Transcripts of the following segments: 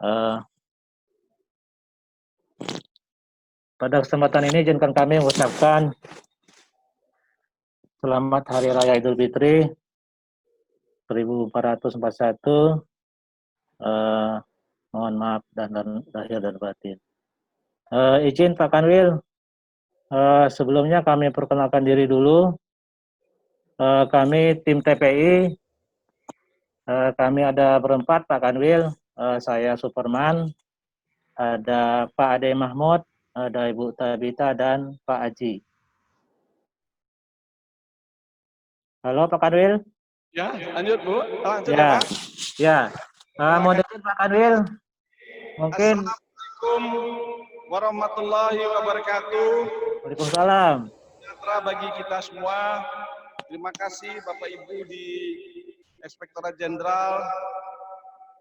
Eh, Pada kesempatan ini izinkan kami mengucapkan selamat Hari Raya Idul Fitri 1441. Mohon maaf dan lahir dan batin. Izin Pak Kanwil, sebelumnya kami perkenalkan diri dulu. Kami tim TPI. Kami ada berempat, Pak Kanwil. Saya Superman, ada Pak Ade Mahmud, ada Ibu Tabita, dan Pak Aji. Halo Pak Kanwil. Ya, lanjut Bu. Lanjut Ya, Pak. ya. Mohon izin Pak Kanwil. Mungkin. Assalamualaikum warahmatullahi wabarakatuh. Waalaikumsalam. Sejahtera bagi kita semua. Terima kasih Bapak Ibu di Inspektorat Jenderal,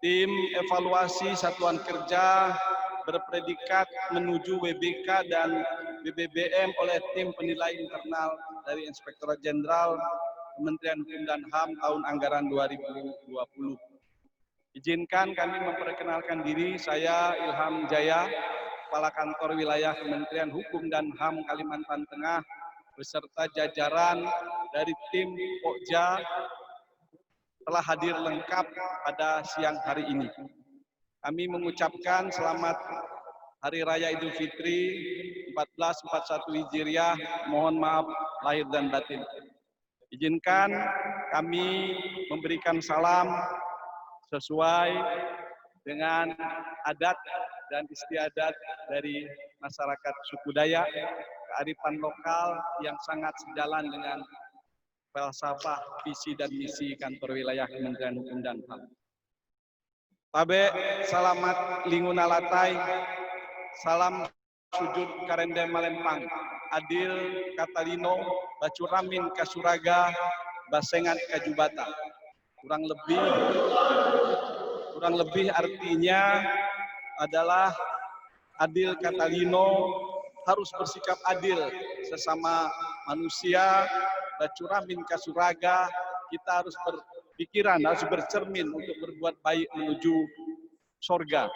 tim evaluasi satuan kerja berpredikat menuju WBK dan BBBM oleh tim penilai internal dari Inspektorat Jenderal Kementerian Hukum dan HAM tahun anggaran 2020. Izinkan kami memperkenalkan diri, saya Ilham Jaya, Kepala Kantor Wilayah Kementerian Hukum dan HAM Kalimantan Tengah, beserta jajaran dari tim Pokja telah hadir lengkap pada siang hari ini. Kami mengucapkan selamat Hari Raya Idul Fitri 1441 Hijriah, mohon maaf lahir dan batin. Izinkan kami memberikan salam sesuai dengan adat dan istiadat dari masyarakat suku Dayak, kearifan lokal yang sangat sejalan dengan falsafah, visi dan misi Kantor Wilayah Kementerian Hukum dan HAM. Tabe, salamat linguna latai, salam sujud karende malempang, adil katalino, bacuramin kasuraga, basengan kajubata. Kurang lebih artinya adalah adil katalino, harus bersikap adil sesama manusia, bacuramin kasuraga, kita harus berpikiran, harus bercermin untuk berbuat baik menuju sorga.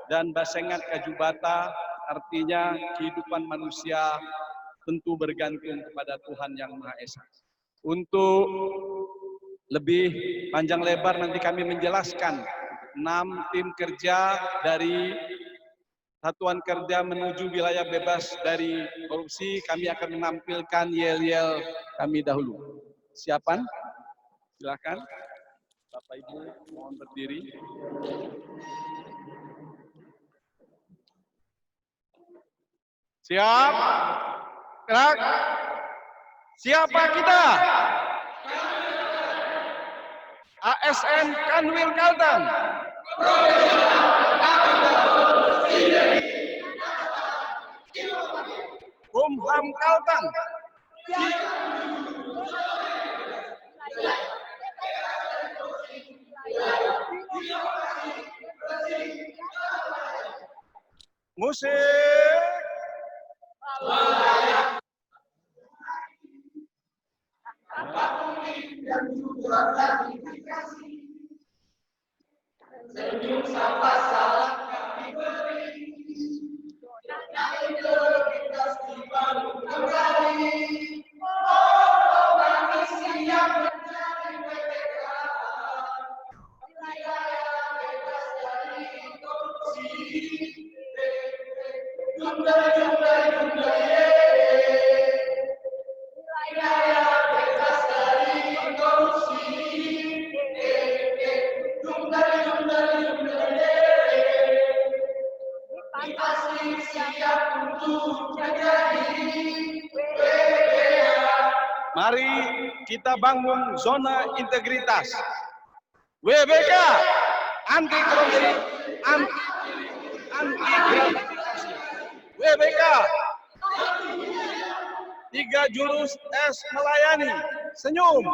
Dan basengan kajubata artinya kehidupan manusia tentu bergantung kepada Tuhan Yang Maha Esa. Untuk lebih panjang lebar nanti kami menjelaskan 6 tim kerja dari Satuan Kerja menuju wilayah bebas dari korupsi. Kami akan menampilkan yel-yel kami dahulu. Siapan? Silakan. Bapak Ibu mohon berdiri. Siap? Gerak. Siapa kita? ASN Kanwil Kalteng. Kumham Kalteng. Musik. Senyum sapa salam kami beri, integritas di baru kembali. Oh manusia mencari PPK, wilayah bebas dari korupsi. Jumlah ye, wilayah bebas dari korupsi. Pasti siap untuk menjadi WBK. Mari kita bangun zona integritas. WBK anti korupsi, anti gratifikasi. WBK 3 jurus S melayani. Senyum,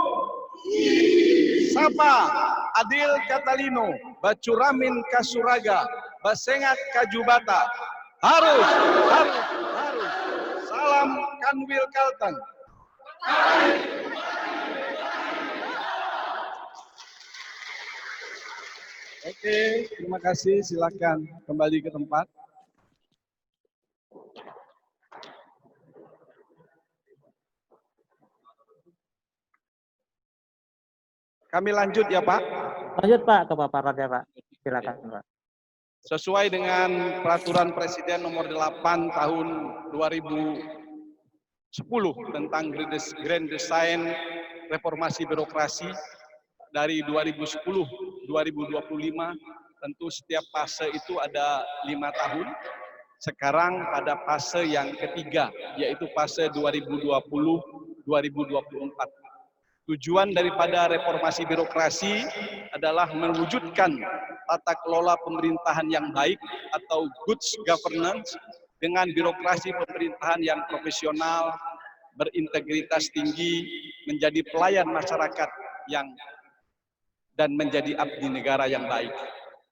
sapa, adil katalino, bacuramin kasuraga, basengat kajubata. Harus. Salam Kanwil Kalteng. Oke, terima kasih. Silakan kembali ke tempat. Kami lanjut ya Pak. Lanjut Pak ke paparannya Pak. Silakan Pak. Sesuai dengan peraturan Presiden nomor 8 tahun 2010 tentang Grand Design Reformasi Birokrasi dari 2010-2025, tentu setiap fase itu ada 5 tahun. Sekarang pada fase yang ketiga, yaitu fase 2020-2024. Tujuan daripada reformasi birokrasi adalah mewujudkan tata kelola pemerintahan yang baik atau good governance dengan birokrasi pemerintahan yang profesional, berintegritas tinggi, menjadi pelayan masyarakat dan menjadi abdi negara yang baik.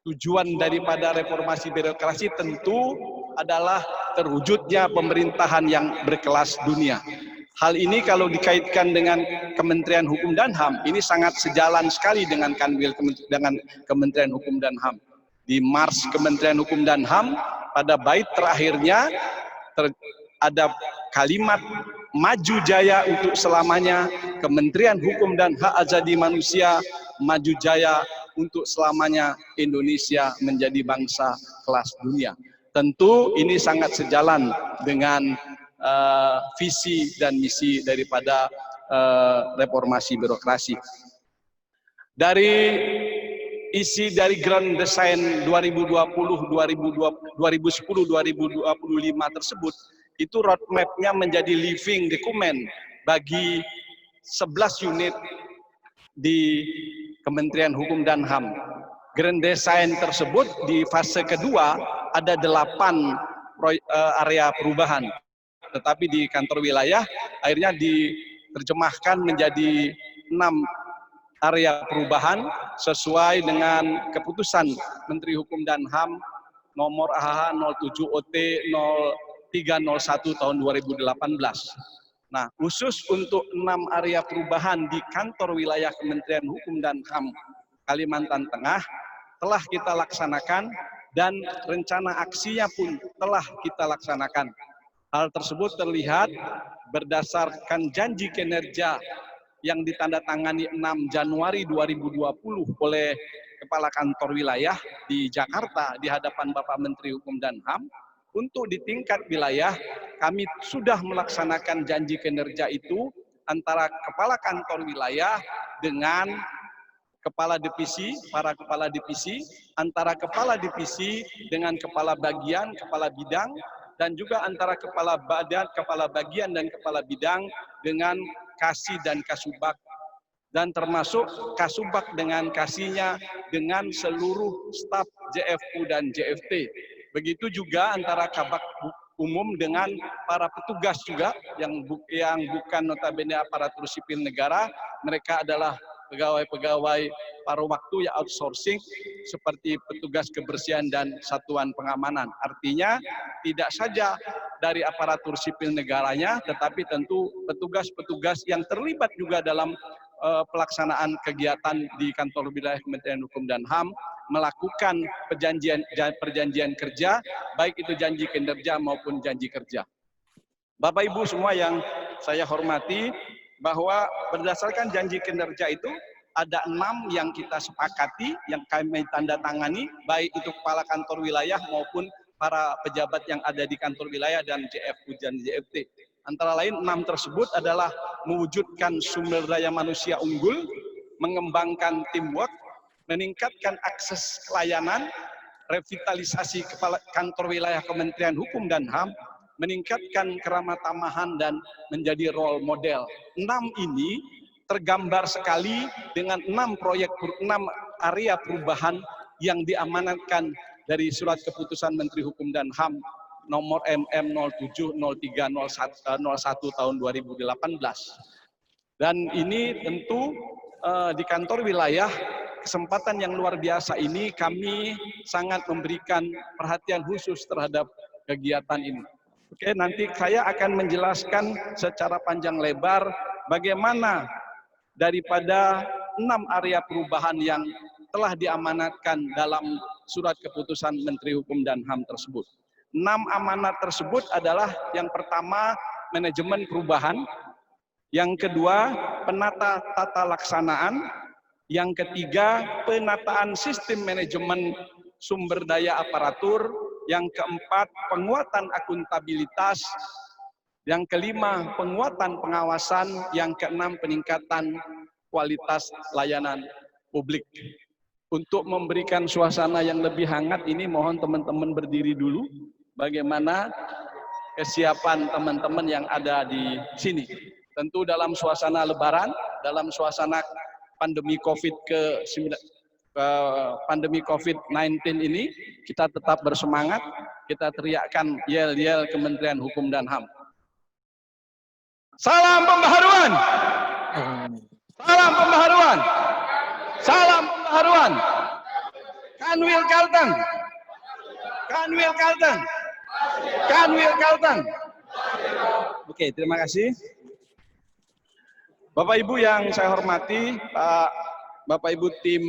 Tujuan daripada reformasi birokrasi tentu adalah terwujudnya pemerintahan yang berkelas dunia. Hal ini kalau dikaitkan dengan Kementerian Hukum dan HAM, ini sangat sejalan sekali dengan Kanwil dengan Kementerian Hukum dan HAM. Di Mars Kementerian Hukum dan HAM, pada bait terakhirnya ada kalimat maju jaya untuk selamanya, Kementerian Hukum dan Hak Asasi Manusia maju jaya untuk selamanya, Indonesia menjadi bangsa kelas dunia. Tentu ini sangat sejalan dengan visi dan misi daripada reformasi birokrasi. Dari isi dari Grand Design 2010-2025 tersebut, itu roadmap-nya menjadi living dokumen bagi 11 unit di Kementerian Hukum dan HAM. Grand Design tersebut di fase kedua ada 8 area perubahan. Tetapi di kantor wilayah akhirnya diterjemahkan menjadi 6 area perubahan sesuai dengan keputusan Menteri Hukum dan HAM nomor AHH 07 OT 0301 tahun 2018. Nah, khusus untuk 6 area perubahan di kantor wilayah Kementerian Hukum dan HAM Kalimantan Tengah telah kita laksanakan dan rencana aksinya pun telah kita laksanakan. Hal tersebut terlihat berdasarkan janji kinerja yang ditandatangani 6 Januari 2020 oleh Kepala Kantor Wilayah di Jakarta di hadapan Bapak Menteri Hukum dan HAM. Untuk di tingkat wilayah, kami sudah melaksanakan janji kinerja itu antara Kepala Kantor Wilayah dengan Kepala Divisi, para Kepala Divisi, antara Kepala Divisi dengan Kepala Bagian, Kepala Bidang, dan juga antara Kepala Bagian dan Kepala Bidang dengan Kasih dan Kasubag, dan termasuk Kasubag dengan Kasihnya dengan seluruh staf JFU dan JFT. Begitu juga antara Kabak Umum dengan para petugas juga yang bukan notabene aparatur sipil negara, mereka adalah pegawai-pegawai paruh waktu ya outsourcing seperti petugas kebersihan dan satuan pengamanan. Artinya tidak saja dari aparatur sipil negaranya, tetapi tentu petugas-petugas yang terlibat juga dalam pelaksanaan kegiatan di kantor wilayah Kementerian Hukum dan HAM melakukan perjanjian kerja, baik itu janji kinerja maupun janji kerja. Bapak Ibu semua yang saya hormati, bahwa berdasarkan janji kinerja itu ada 6 yang kita sepakati, yang kami tanda tangani, baik itu kepala kantor wilayah maupun para pejabat yang ada di kantor wilayah dan JFU dan JFT. Antara lain 6 tersebut adalah mewujudkan sumber daya manusia unggul, mengembangkan teamwork, meningkatkan akses pelayanan, revitalisasi kepala kantor wilayah Kementerian Hukum dan HAM, meningkatkan keramah tamahan dan menjadi role model. 6 ini tergambar sekali dengan 6 area perubahan yang diamanatkan dari surat keputusan Menteri Hukum dan HAM nomor MM 070301 tahun 2018. Dan ini tentu di kantor wilayah kesempatan yang luar biasa ini kami sangat memberikan perhatian khusus terhadap kegiatan ini. Oke, nanti saya akan menjelaskan secara panjang lebar bagaimana daripada 6 area perubahan yang telah diamanatkan dalam surat keputusan Menteri Hukum dan HAM tersebut. 6 amanat tersebut adalah yang pertama manajemen perubahan, yang kedua penata tata laksanaan, yang ketiga penataan sistem manajemen sumber daya aparatur, yang keempat penguatan akuntabilitas, yang kelima penguatan pengawasan, yang keenam peningkatan kualitas layanan publik. Untuk memberikan suasana yang lebih hangat ini mohon teman-teman berdiri dulu. Bagaimana kesiapan teman-teman yang ada di sini. Tentu dalam suasana lebaran, dalam suasana pandemi COVID-19 ini, kita tetap bersemangat, kita teriakkan yel-yel Kementerian Hukum dan HAM. Salam pembaharuan! Salam pembaharuan! Salam pembaharuan! Kanwil Kalteng! Kanwil Kalteng! Kanwil Kalteng! Oke, terima kasih. Bapak Ibu yang saya hormati, Bapak Ibu tim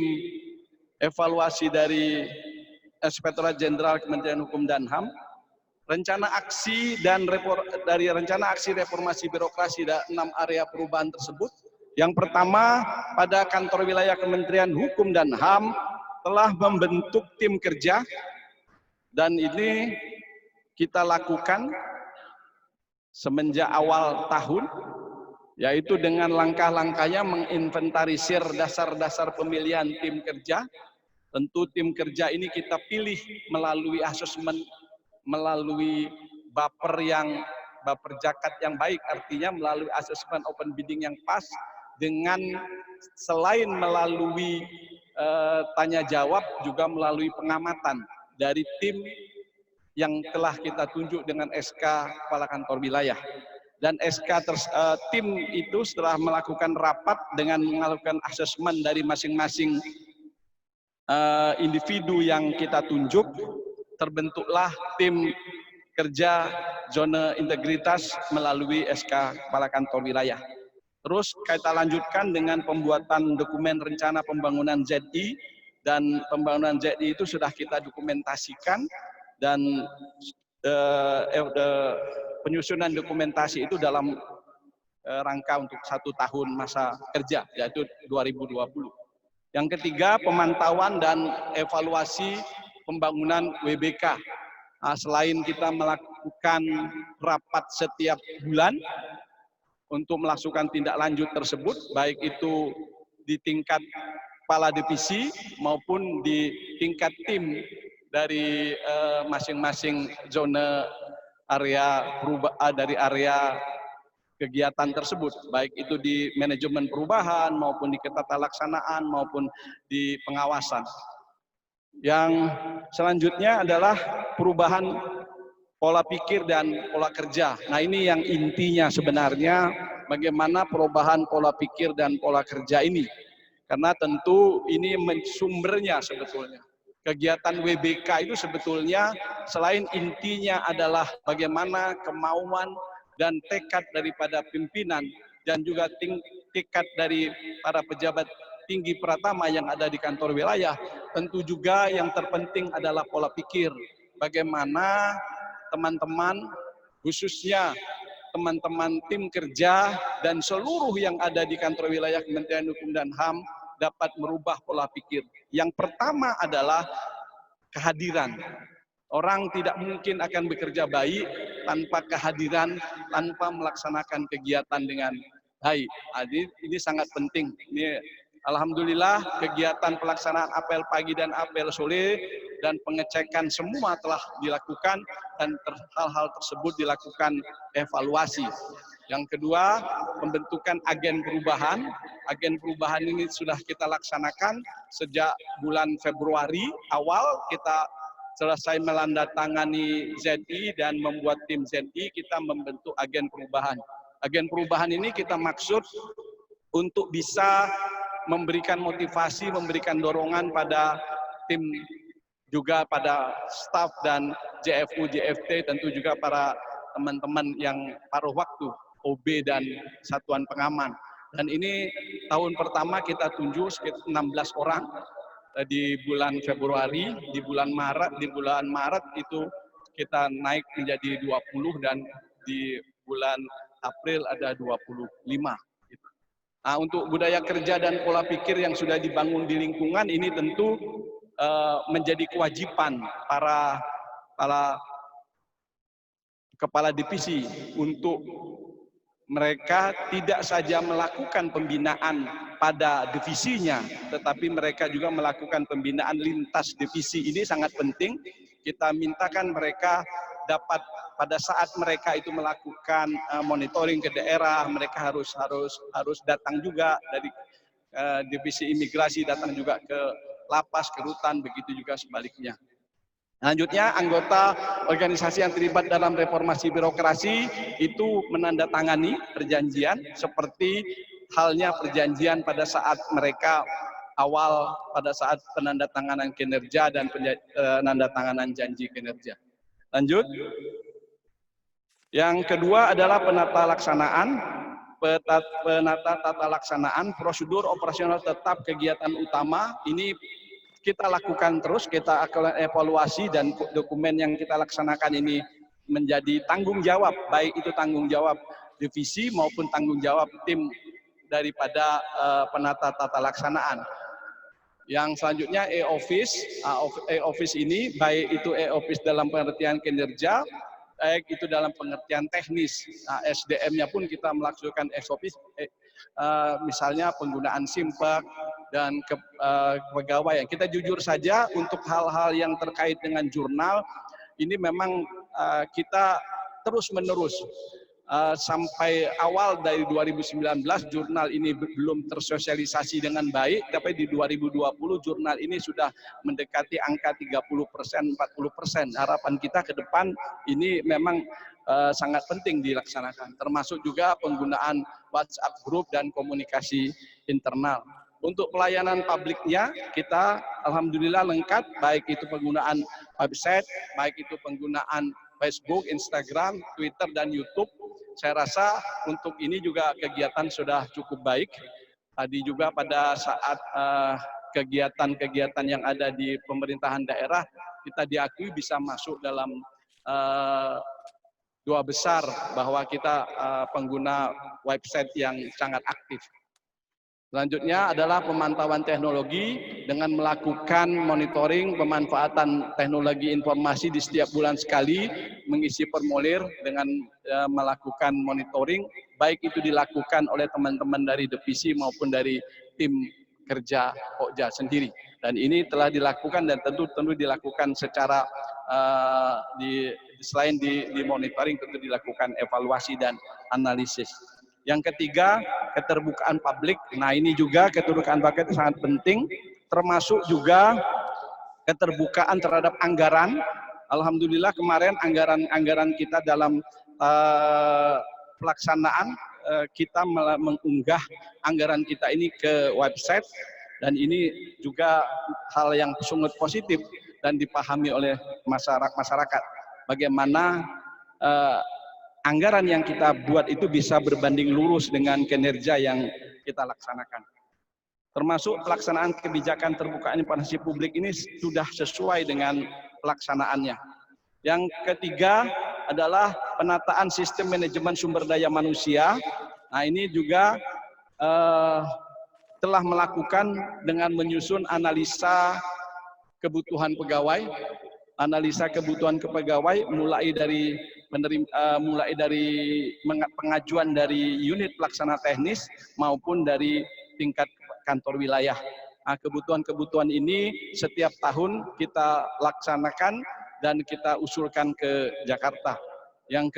evaluasi dari Inspektorat Jenderal Kementerian Hukum dan HAM, rencana aksi dari rencana aksi reformasi birokrasi dan 6 area perubahan tersebut. Yang pertama, pada kantor wilayah Kementerian Hukum dan HAM telah membentuk tim kerja, dan ini kita lakukan semenjak awal tahun, yaitu dengan langkah-langkahnya menginventarisir dasar-dasar pemilihan tim kerja. Tentu tim kerja ini kita pilih melalui asesmen, melalui baper jakat yang baik, artinya melalui asesmen open bidding yang pas, dengan selain melalui tanya jawab, juga melalui pengamatan dari tim yang telah kita tunjuk dengan SK Kepala Kantor Wilayah. Dan tim itu setelah melakukan rapat dengan melakukan asesmen dari masing-masing individu yang kita tunjuk, terbentuklah tim kerja zona integritas melalui SK Kepala Kantor Wilayah. Terus kita lanjutkan dengan pembuatan dokumen rencana pembangunan ZI, dan pembangunan ZI itu sudah kita dokumentasikan, dan penyusunan dokumentasi itu dalam rangka untuk 1 tahun masa kerja, yaitu 2020. Yang ketiga, pemantauan dan evaluasi pembangunan WBK. Nah, selain kita melakukan rapat setiap bulan untuk melakukan tindak lanjut tersebut, baik itu di tingkat kepala divisi maupun di tingkat tim dari masing-masing zona dari area kegiatan tersebut, baik itu di manajemen perubahan maupun di ketata laksanaan maupun di pengawasan. Yang selanjutnya adalah perubahan pola pikir dan pola kerja. Nah, ini yang intinya sebenarnya, bagaimana perubahan pola pikir dan pola kerja ini. Karena tentu ini sumbernya sebetulnya. Kegiatan WBK itu sebetulnya selain intinya adalah bagaimana kemauan dan tekad daripada pimpinan dan juga tekad dari para pejabat tinggi pratama yang ada di kantor wilayah, tentu juga yang terpenting adalah pola pikir. Bagaimana teman-teman, khususnya teman-teman tim kerja dan seluruh yang ada di kantor wilayah Kementerian Hukum dan HAM dapat merubah pola pikir. Yang pertama adalah kehadiran. Orang tidak mungkin akan bekerja baik tanpa kehadiran, tanpa melaksanakan kegiatan dengan baik. Ini sangat penting. Ini alhamdulillah kegiatan pelaksanaan apel pagi dan apel sore dan pengecekan semua telah dilakukan, dan hal-hal tersebut dilakukan evaluasi. Yang kedua, pembentukan agen perubahan. Agen perubahan ini sudah kita laksanakan sejak bulan Februari awal. Kita selesai menandatangani ZI dan membuat tim ZI, kita membentuk agen perubahan. Agen perubahan ini kita maksud untuk bisa memberikan motivasi, memberikan dorongan pada tim, juga pada staf dan JFU, JFT, tentu juga para teman-teman yang paruh waktu, OB dan satuan pengaman. Dan ini tahun pertama kita tunjuk sekitar 16 orang, di bulan Februari, di bulan Maret itu kita naik menjadi 20 dan di bulan April ada 25. Nah, untuk budaya kerja dan pola pikir yang sudah dibangun di lingkungan ini tentu menjadi kewajiban para kepala divisi untuk mereka tidak saja melakukan pembinaan pada divisinya, tetapi mereka juga melakukan pembinaan lintas divisi. Ini sangat penting. Kita mintakan mereka dapat pada saat mereka itu melakukan monitoring ke daerah, mereka harus datang juga dari divisi imigrasi, datang juga ke lapas, ke rutan, begitu juga sebaliknya. Selanjutnya, anggota organisasi yang terlibat dalam reformasi birokrasi itu menandatangani perjanjian seperti halnya perjanjian pada saat mereka awal pada saat penandatanganan kinerja dan penandatanganan janji kinerja. Lanjut. Yang kedua adalah penata tata laksanaan prosedur operasional tetap kegiatan utama. Ini kita lakukan terus, kita akan evaluasi dan dokumen yang kita laksanakan ini menjadi tanggung jawab, baik itu tanggung jawab divisi maupun tanggung jawab tim daripada penata tata laksanaan. Yang selanjutnya e-office ini baik itu e-office dalam pengertian kinerja, baik itu dalam pengertian teknis. Nah, SDM-nya pun kita melakukan e-office, misalnya penggunaan SIMPAK dan kepegawaian. Kita jujur saja untuk hal-hal yang terkait dengan jurnal, ini memang kita terus-menerus sampai awal dari 2019 jurnal ini belum tersosialisasi dengan baik, tapi di 2020 jurnal ini sudah mendekati angka 30%, 40%. Harapan kita ke depan ini memang sangat penting dilaksanakan, termasuk juga penggunaan WhatsApp group dan komunikasi internal. Untuk pelayanan publiknya kita alhamdulillah lengkap, baik itu penggunaan website, baik itu penggunaan Facebook, Instagram, Twitter, dan YouTube. Saya rasa untuk ini juga kegiatan sudah cukup baik. Tadi juga pada saat kegiatan-kegiatan yang ada di pemerintahan daerah, kita diakui bisa masuk dalam 2 besar bahwa kita pengguna website yang sangat aktif. Selanjutnya adalah pemantauan teknologi dengan melakukan monitoring pemanfaatan teknologi informasi di setiap bulan sekali, mengisi formulir dengan melakukan monitoring, baik itu dilakukan oleh teman-teman dari divisi maupun dari tim kerja Pokja sendiri. Dan ini telah dilakukan dan tentu dilakukan secara selain di monitoring tentu dilakukan evaluasi dan analisis. Yang ketiga, keterbukaan publik. Nah, ini juga keterbukaan publik itu sangat penting, termasuk juga keterbukaan terhadap anggaran. Alhamdulillah kemarin anggaran kita dalam pelaksanaan kita mengunggah anggaran kita ini ke website, dan ini juga hal yang sangat positif dan dipahami oleh masyarakat. Bagaimana anggaran yang kita buat itu bisa berbanding lurus dengan kinerja yang kita laksanakan. Termasuk pelaksanaan kebijakan terbuka informasi publik ini sudah sesuai dengan pelaksanaannya. Yang ketiga adalah penataan sistem manajemen sumber daya manusia. Nah, ini juga telah melakukan dengan menyusun analisa kebutuhan pegawai, mulai dari pengajuan dari unit pelaksana teknis maupun dari tingkat kantor wilayah. Nah, kebutuhan ini setiap tahun kita laksanakan dan kita usulkan ke Jakarta. Yang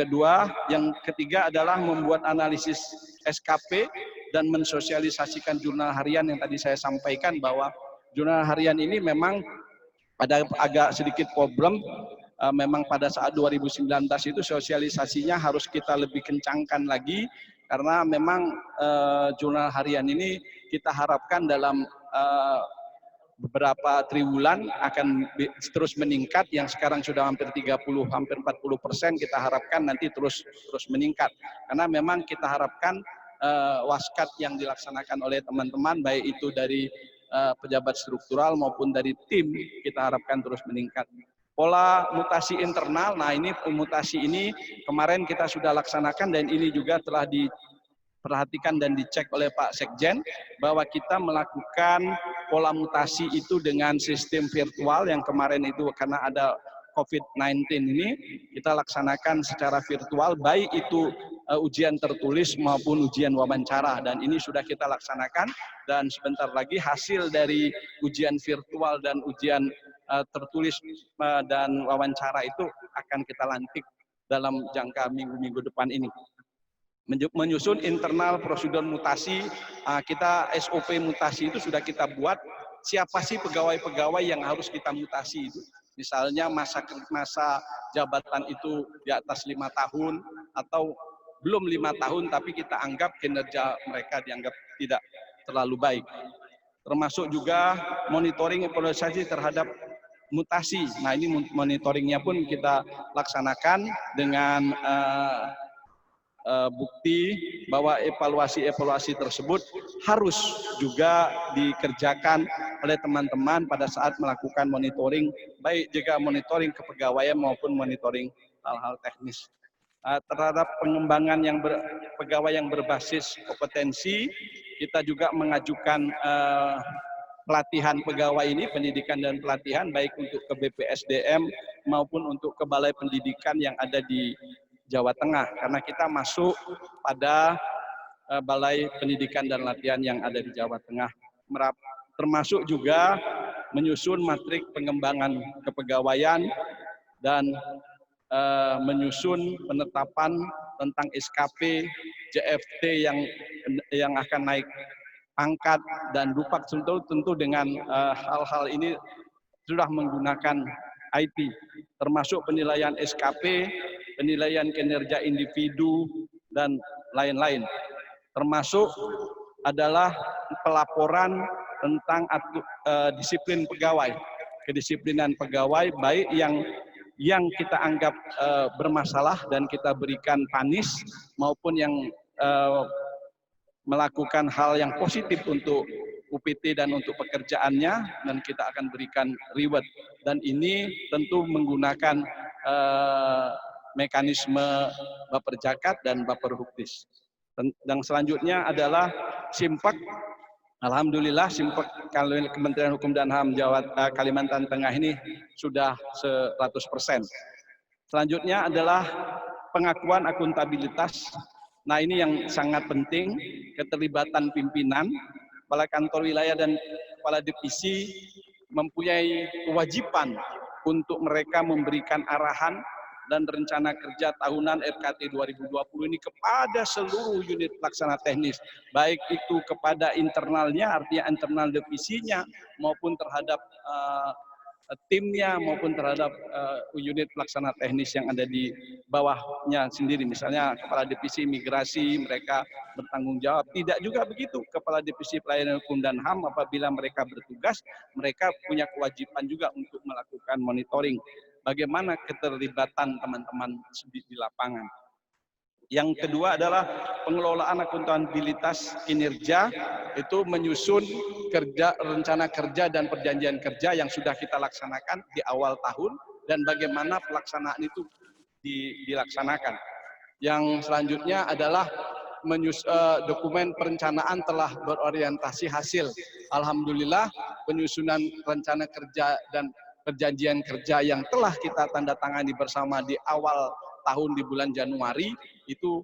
ketiga adalah membuat analisis SKP dan mensosialisasikan jurnal harian yang tadi saya sampaikan, bahwa jurnal harian ini memang ada agak sedikit problem. Memang pada saat 2019 itu sosialisasinya harus kita lebih kencangkan lagi, karena memang jurnal harian ini kita harapkan dalam beberapa triwulan akan terus meningkat. Yang sekarang sudah hampir 30, hampir 40%, kita harapkan nanti terus meningkat, karena memang kita harapkan waskat yang dilaksanakan oleh teman-teman, baik itu dari pejabat struktural maupun dari tim kita harapkan terus meningkat. Pola mutasi internal, nah ini mutasi ini kemarin kita sudah laksanakan dan ini juga telah diperhatikan dan dicek oleh Pak Sekjen bahwa kita melakukan pola mutasi itu dengan sistem virtual yang kemarin itu karena ada COVID-19 ini kita laksanakan secara virtual, baik itu ujian tertulis maupun ujian wawancara, dan ini sudah kita laksanakan dan sebentar lagi hasil dari ujian virtual dan ujian tertulis dan wawancara itu akan kita lantik dalam jangka minggu-minggu depan ini. Menyusun internal prosedur mutasi, kita SOP mutasi itu sudah kita buat, siapa sih pegawai-pegawai yang harus kita mutasi itu. Misalnya masa jabatan itu di atas 5 tahun atau belum 5 tahun tapi kita anggap kinerja mereka dianggap tidak terlalu baik. Termasuk juga monitoring evaluasi terhadap mutasi. Nah ini monitoringnya pun kita laksanakan dengan bukti bahwa evaluasi tersebut harus juga dikerjakan oleh teman-teman pada saat melakukan monitoring, baik juga monitoring kepegawaian maupun monitoring hal-hal teknis. Terhadap pengembangan pegawai yang berbasis kompetensi, kita juga mengajukan pelatihan pegawai ini, pendidikan dan pelatihan, baik untuk ke BPSDM maupun untuk ke Balai Pendidikan yang ada di Jawa Tengah, karena kita masuk pada Balai Pendidikan dan Latihan yang ada di Jawa Tengah. Termasuk juga menyusun matrik pengembangan kepegawaian dan menyusun penetapan tentang SKP, JFT yang akan naik pangkat dan dupak, tentu dengan hal-hal ini sudah menggunakan IT, termasuk penilaian SKP, penilaian kinerja individu, dan lain-lain. Termasuk adalah pelaporan tentang disiplin pegawai, kedisiplinan pegawai, baik yang kita anggap bermasalah dan kita berikan panis, maupun yang melakukan hal yang positif untuk UPT dan untuk pekerjaannya, dan kita akan berikan reward. Dan ini tentu menggunakan mekanisme Baper Jakat dan Baper Huktis. Dan selanjutnya adalah Simpak. Alhamdulillah Simpak Kementerian Hukum dan HAM Kalimantan Tengah ini sudah 100%. Selanjutnya adalah pengakuan akuntabilitas. Nah ini yang sangat penting, keterlibatan pimpinan, kepala kantor wilayah dan kepala divisi mempunyai kewajiban untuk mereka memberikan arahan dan rencana kerja tahunan RKT 2020 ini kepada seluruh unit pelaksana teknis, baik itu kepada internalnya, artinya internal divisinya, maupun terhadap timnya, maupun terhadap unit pelaksana teknis yang ada di bawahnya sendiri. Misalnya kepala divisi migrasi, mereka bertanggung jawab. Tidak juga begitu, kepala divisi pelayanan hukum dan HAM apabila mereka bertugas, mereka punya kewajiban juga untuk melakukan monitoring bagaimana keterlibatan teman-teman di lapangan. Yang kedua adalah pengelolaan akuntabilitas kinerja, itu menyusun rencana kerja dan perjanjian kerja yang sudah kita laksanakan di awal tahun dan bagaimana pelaksanaan itu dilaksanakan. Yang selanjutnya adalah dokumen perencanaan telah berorientasi hasil. Alhamdulillah penyusunan rencana kerja dan perjanjian kerja yang telah kita tanda tangani bersama di awal tahun di bulan Januari itu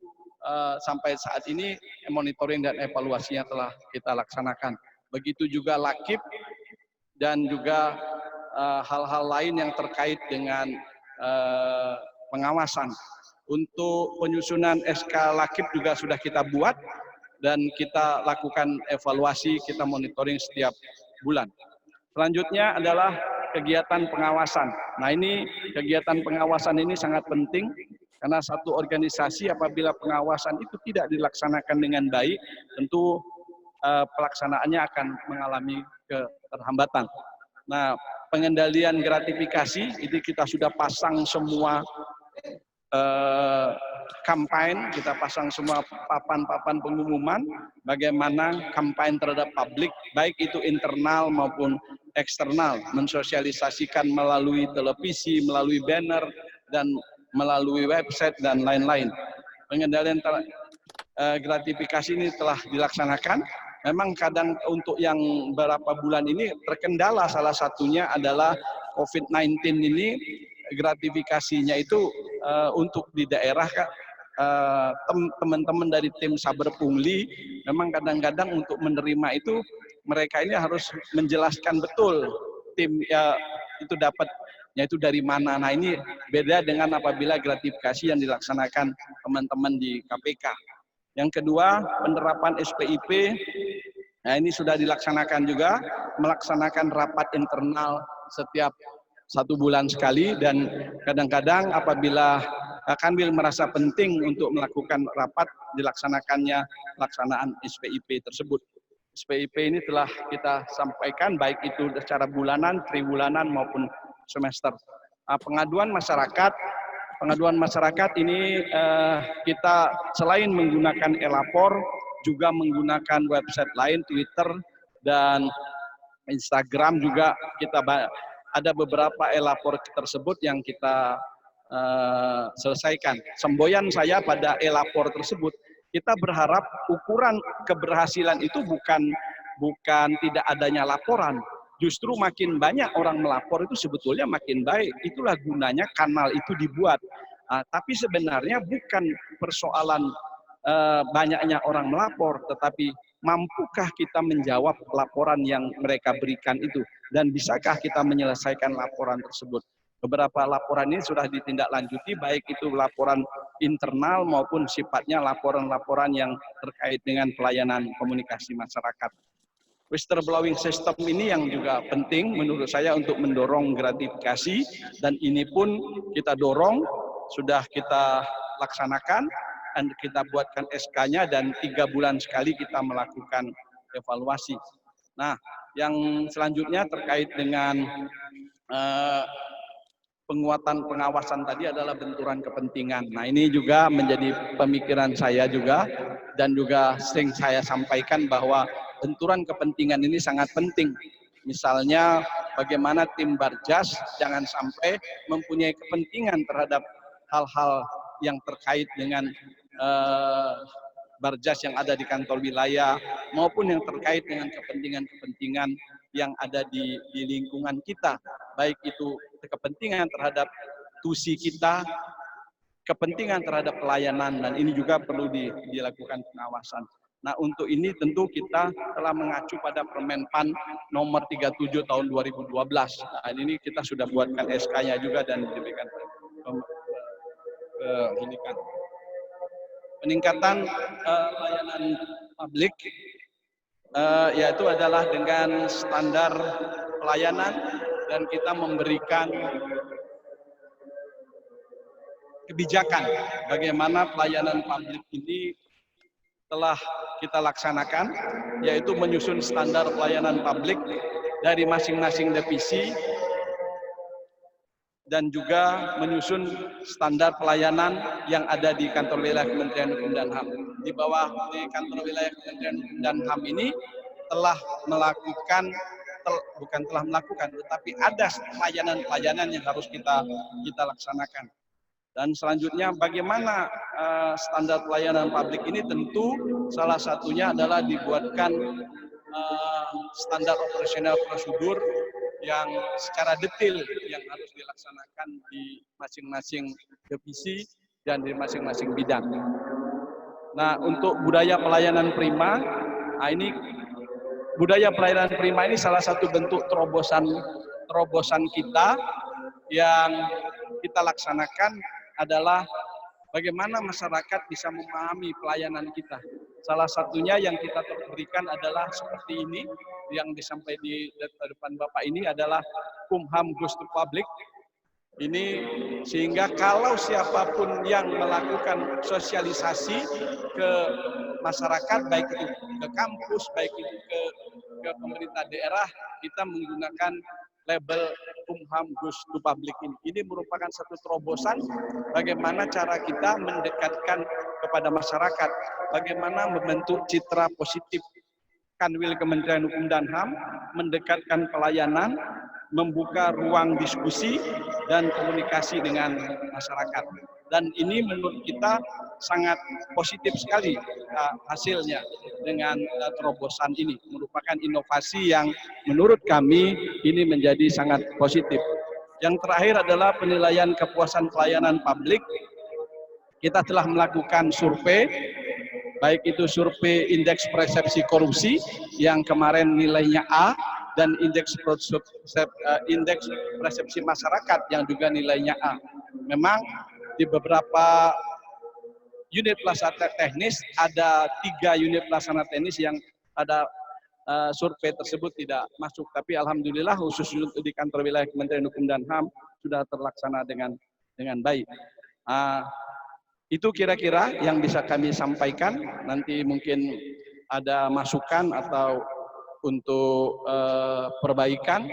sampai saat ini monitoring dan evaluasinya telah kita laksanakan. Begitu juga Lakip dan juga hal-hal lain yang terkait dengan pengawasan. Untuk penyusunan SK Lakip juga sudah kita buat dan kita lakukan evaluasi, kita monitoring setiap bulan. Selanjutnya adalah kegiatan pengawasan. Nah ini kegiatan pengawasan ini sangat penting karena satu organisasi apabila pengawasan itu tidak dilaksanakan dengan baik, tentu pelaksanaannya akan mengalami keterhambatan. Nah pengendalian gratifikasi itu kita sudah pasang semua kampanye, kita pasang semua papan-papan pengumuman bagaimana kampanye terhadap publik, baik itu internal maupun eksternal, mensosialisasikan melalui televisi, melalui banner, dan melalui website, dan lain-lain. Pengendalian gratifikasi ini telah dilaksanakan. Memang kadang untuk yang beberapa bulan ini terkendala, salah satunya adalah COVID-19 ini, gratifikasinya itu untuk di daerah, teman-teman dari tim Saber Pungli memang kadang-kadang untuk menerima itu mereka ini harus menjelaskan betul tim itu dapatnya itu dari mana. Nah, ini beda dengan apabila gratifikasi yang dilaksanakan teman-teman di KPK. Yang kedua, penerapan SPIP. Nah, ini sudah dilaksanakan juga, melaksanakan rapat internal setiap 1 bulan sekali, dan kadang-kadang apabila Kanwil merasa penting untuk melakukan rapat, dilaksanakannya pelaksanaan SPIP tersebut. SPIP ini telah kita sampaikan baik itu secara bulanan, tribulanan maupun semester. Pengaduan masyarakat ini kita selain menggunakan e-lapor juga menggunakan website lain, Twitter dan Instagram juga. Kita ada beberapa e-lapor tersebut yang kita selesaikan. Semboyan saya pada e-lapor tersebut, kita berharap ukuran keberhasilan itu bukan tidak adanya laporan. Justru makin banyak orang melapor itu sebetulnya makin baik. Itulah gunanya kanal itu dibuat. Tapi sebenarnya bukan persoalan banyaknya orang melapor, tetapi mampukah kita menjawab laporan yang mereka berikan itu, dan bisakah kita menyelesaikan laporan tersebut. Beberapa laporan ini sudah ditindaklanjuti, baik itu laporan internal maupun sifatnya laporan-laporan yang terkait dengan pelayanan komunikasi masyarakat. Whistleblowing system ini yang juga penting menurut saya untuk mendorong gratifikasi, dan ini pun kita dorong, sudah kita laksanakan, dan kita buatkan SK-nya, dan 3 bulan sekali kita melakukan evaluasi. Nah, yang selanjutnya terkait dengan penguatan pengawasan tadi adalah benturan kepentingan. Nah, ini juga menjadi pemikiran saya juga, dan juga sering saya sampaikan bahwa benturan kepentingan ini sangat penting. Misalnya bagaimana tim Barjas jangan sampai mempunyai kepentingan terhadap hal-hal yang terkait dengan Barjas yang ada di kantor wilayah, maupun yang terkait dengan kepentingan-kepentingan yang ada di lingkungan kita, baik itu kepentingan terhadap tusi kita, kepentingan terhadap pelayanan, dan ini juga perlu dilakukan pengawasan. Nah, untuk ini tentu kita telah mengacu pada Permenpan nomor 37 tahun 2012. Nah, ini kita sudah buatkan SK-nya juga dan diberikan peningkatan layanan publik, yaitu adalah dengan standar pelayanan, dan kita memberikan kebijakan bagaimana pelayanan publik ini telah kita laksanakan, yaitu menyusun standar pelayanan publik dari masing-masing divisi, dan juga menyusun standar pelayanan yang ada di kantor wilayah Kementerian Hukum dan HAM. Di bawah di kantor wilayah Kementerian Hukum dan HAM ini telah melakukan, bukan telah melakukan, tetapi ada pelayanan-pelayanan yang harus kita laksanakan. Dan selanjutnya bagaimana standar pelayanan publik ini, tentu salah satunya adalah dibuatkan standar operasional prosedur yang secara detail yang harus dilaksanakan di masing-masing divisi dan di masing-masing bidang. Nah, untuk budaya pelayanan prima, ini budaya pelayanan prima ini salah satu bentuk terobosan kita yang kita laksanakan adalah bagaimana masyarakat bisa memahami pelayanan kita. Salah satunya yang kita berikan adalah seperti ini, yang disampaikan di depan Bapak ini adalah Kumham Goes to Public. Ini sehingga kalau siapapun yang melakukan sosialisasi ke masyarakat, baik itu ke kampus, baik itu ke pemerintah daerah, kita menggunakan label Kumham Goes to Public ini. Ini merupakan satu terobosan bagaimana cara kita mendekatkan kepada masyarakat, bagaimana membentuk citra positif Kanwil Kementerian Hukum dan HAM, mendekatkan pelayanan, membuka ruang diskusi dan komunikasi dengan masyarakat. Dan ini menurut kita sangat positif sekali hasilnya dengan terobosan ini. Merupakan inovasi yang menurut kami ini menjadi sangat positif. Yang terakhir adalah penilaian kepuasan pelayanan publik. Kita telah melakukan survei, baik itu survei indeks persepsi korupsi yang kemarin nilainya A, dan indeks persepsi masyarakat yang juga nilainya A. Memang di beberapa unit pelaksana teknis, ada 3 unit pelaksana teknis yang ada survei tersebut tidak masuk. Tapi alhamdulillah khusus untuk di kantor wilayah Kementerian Hukum dan HAM sudah terlaksana dengan baik. Itu kira-kira yang bisa kami sampaikan. Nanti mungkin ada masukan atau untuk perbaikan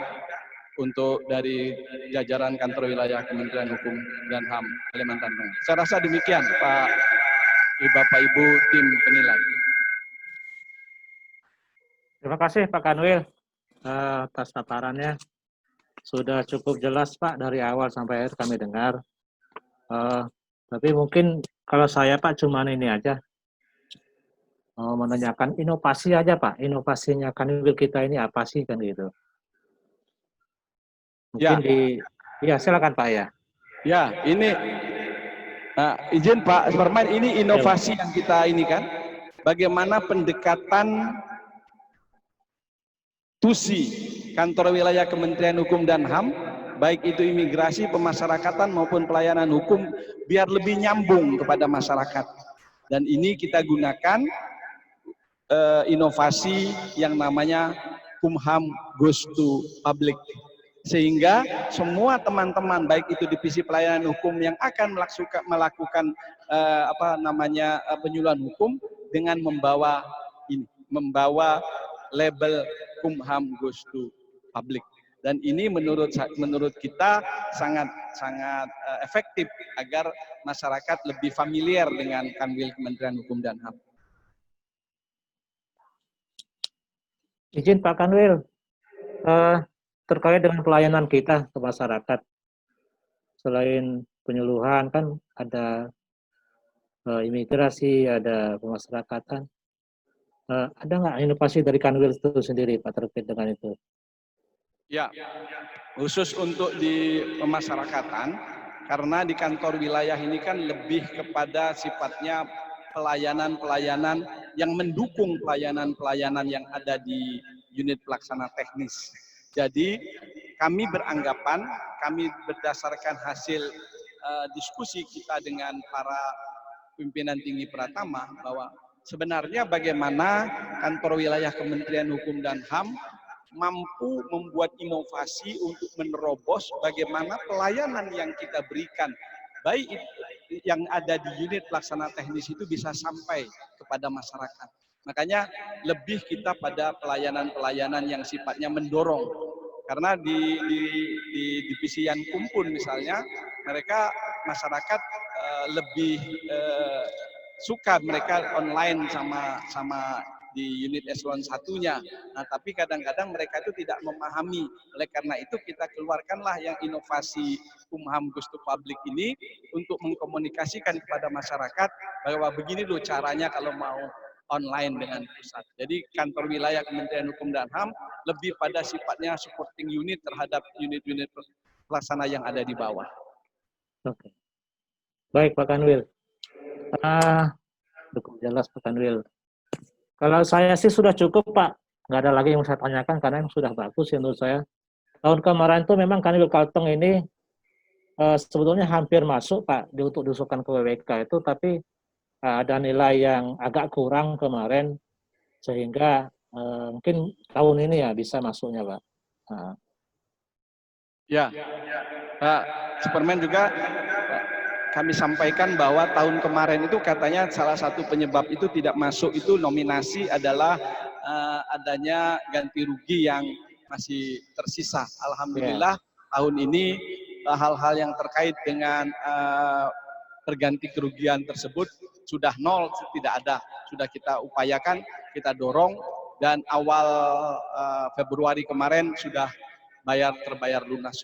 untuk dari jajaran kantor wilayah Kementerian Hukum dan HAM Kalimantan Tengah. Saya rasa demikian Bapak Ibu tim penilai. Terima kasih Pak Kanwil atas paparannya. Sudah cukup jelas Pak dari awal sampai akhir kami dengar. Tapi mungkin kalau saya Pak cuman ini aja. Menanyakan inovasi aja Pak. Inovasinya Kanwil kita ini apa sih kan gitu. Mungkin ya silakan Pak ya. Ya, ini izin Pak Superman, ini inovasi yang kita ini kan. Bagaimana pendekatan TUSI, kantor wilayah Kementerian Hukum dan HAM, baik itu imigrasi, pemasyarakatan maupun pelayanan hukum, biar lebih nyambung kepada masyarakat. Dan ini kita gunakan inovasi yang namanya Kumham Goes to Public. Sehingga semua teman-teman baik itu divisi pelayanan hukum yang akan melakukan penyuluhan hukum dengan membawa label Kumham Goes to Public. Dan ini menurut kita sangat efektif agar masyarakat lebih familiar dengan Kanwil Kementerian Hukum dan HAM. Izin Pak Kanwil, terkait dengan pelayanan kita ke masyarakat, selain penyuluhan kan ada imigrasi, ada pemasyarakatan, ada nggak inovasi dari Kanwil itu sendiri Pak terkait dengan itu? Ya, khusus untuk di pemasyarakatan, karena di kantor wilayah ini kan lebih kepada sifatnya pelayanan-pelayanan yang mendukung pelayanan-pelayanan yang ada di unit pelaksana teknis. Jadi kami beranggapan, kami berdasarkan hasil diskusi kita dengan para pimpinan tinggi Pratama, bahwa sebenarnya bagaimana kantor wilayah Kementerian Hukum dan HAM mampu membuat inovasi untuk menerobos bagaimana pelayanan yang kita berikan, baik yang ada di unit pelaksana teknis itu bisa sampai kepada masyarakat. Makanya lebih kita pada pelayanan-pelayanan yang sifatnya mendorong. Karena di divisi yang kumpul misalnya, mereka masyarakat lebih suka mereka online sama di unit eselon 1-nya. Nah, tapi kadang-kadang mereka itu tidak memahami. Oleh karena itu kita keluarkanlah yang inovasi Kumham Goes to Public ini untuk mengkomunikasikan kepada masyarakat bahwa begini loh caranya kalau mau online dengan pusat. Jadi kantor wilayah Kementerian Hukum dan HAM lebih pada sifatnya supporting unit terhadap unit-unit pelaksana yang ada di bawah. Oke. Baik Pak Kanwil. Cukup jelas Pak Kanwil. Kalau saya sih sudah cukup Pak. Nggak ada lagi yang saya tanyakan karena yang sudah bagus ya menurut saya. Tahun kemarin tuh memang Kanwil Kalteng ini sebetulnya hampir masuk Pak untuk diusulkan ke WWK itu, tapi ada nilai yang agak kurang kemarin sehingga mungkin tahun ini ya bisa masuknya Pak. Ya, Pak Superman juga kami sampaikan bahwa tahun kemarin itu katanya salah satu penyebab itu tidak masuk itu nominasi adalah adanya ganti rugi yang masih tersisa. Alhamdulillah tahun ini hal-hal yang terkait dengan perganti kerugian tersebut sudah nol, tidak ada. Sudah kita upayakan, kita dorong, dan awal Februari kemarin sudah terbayar lunas.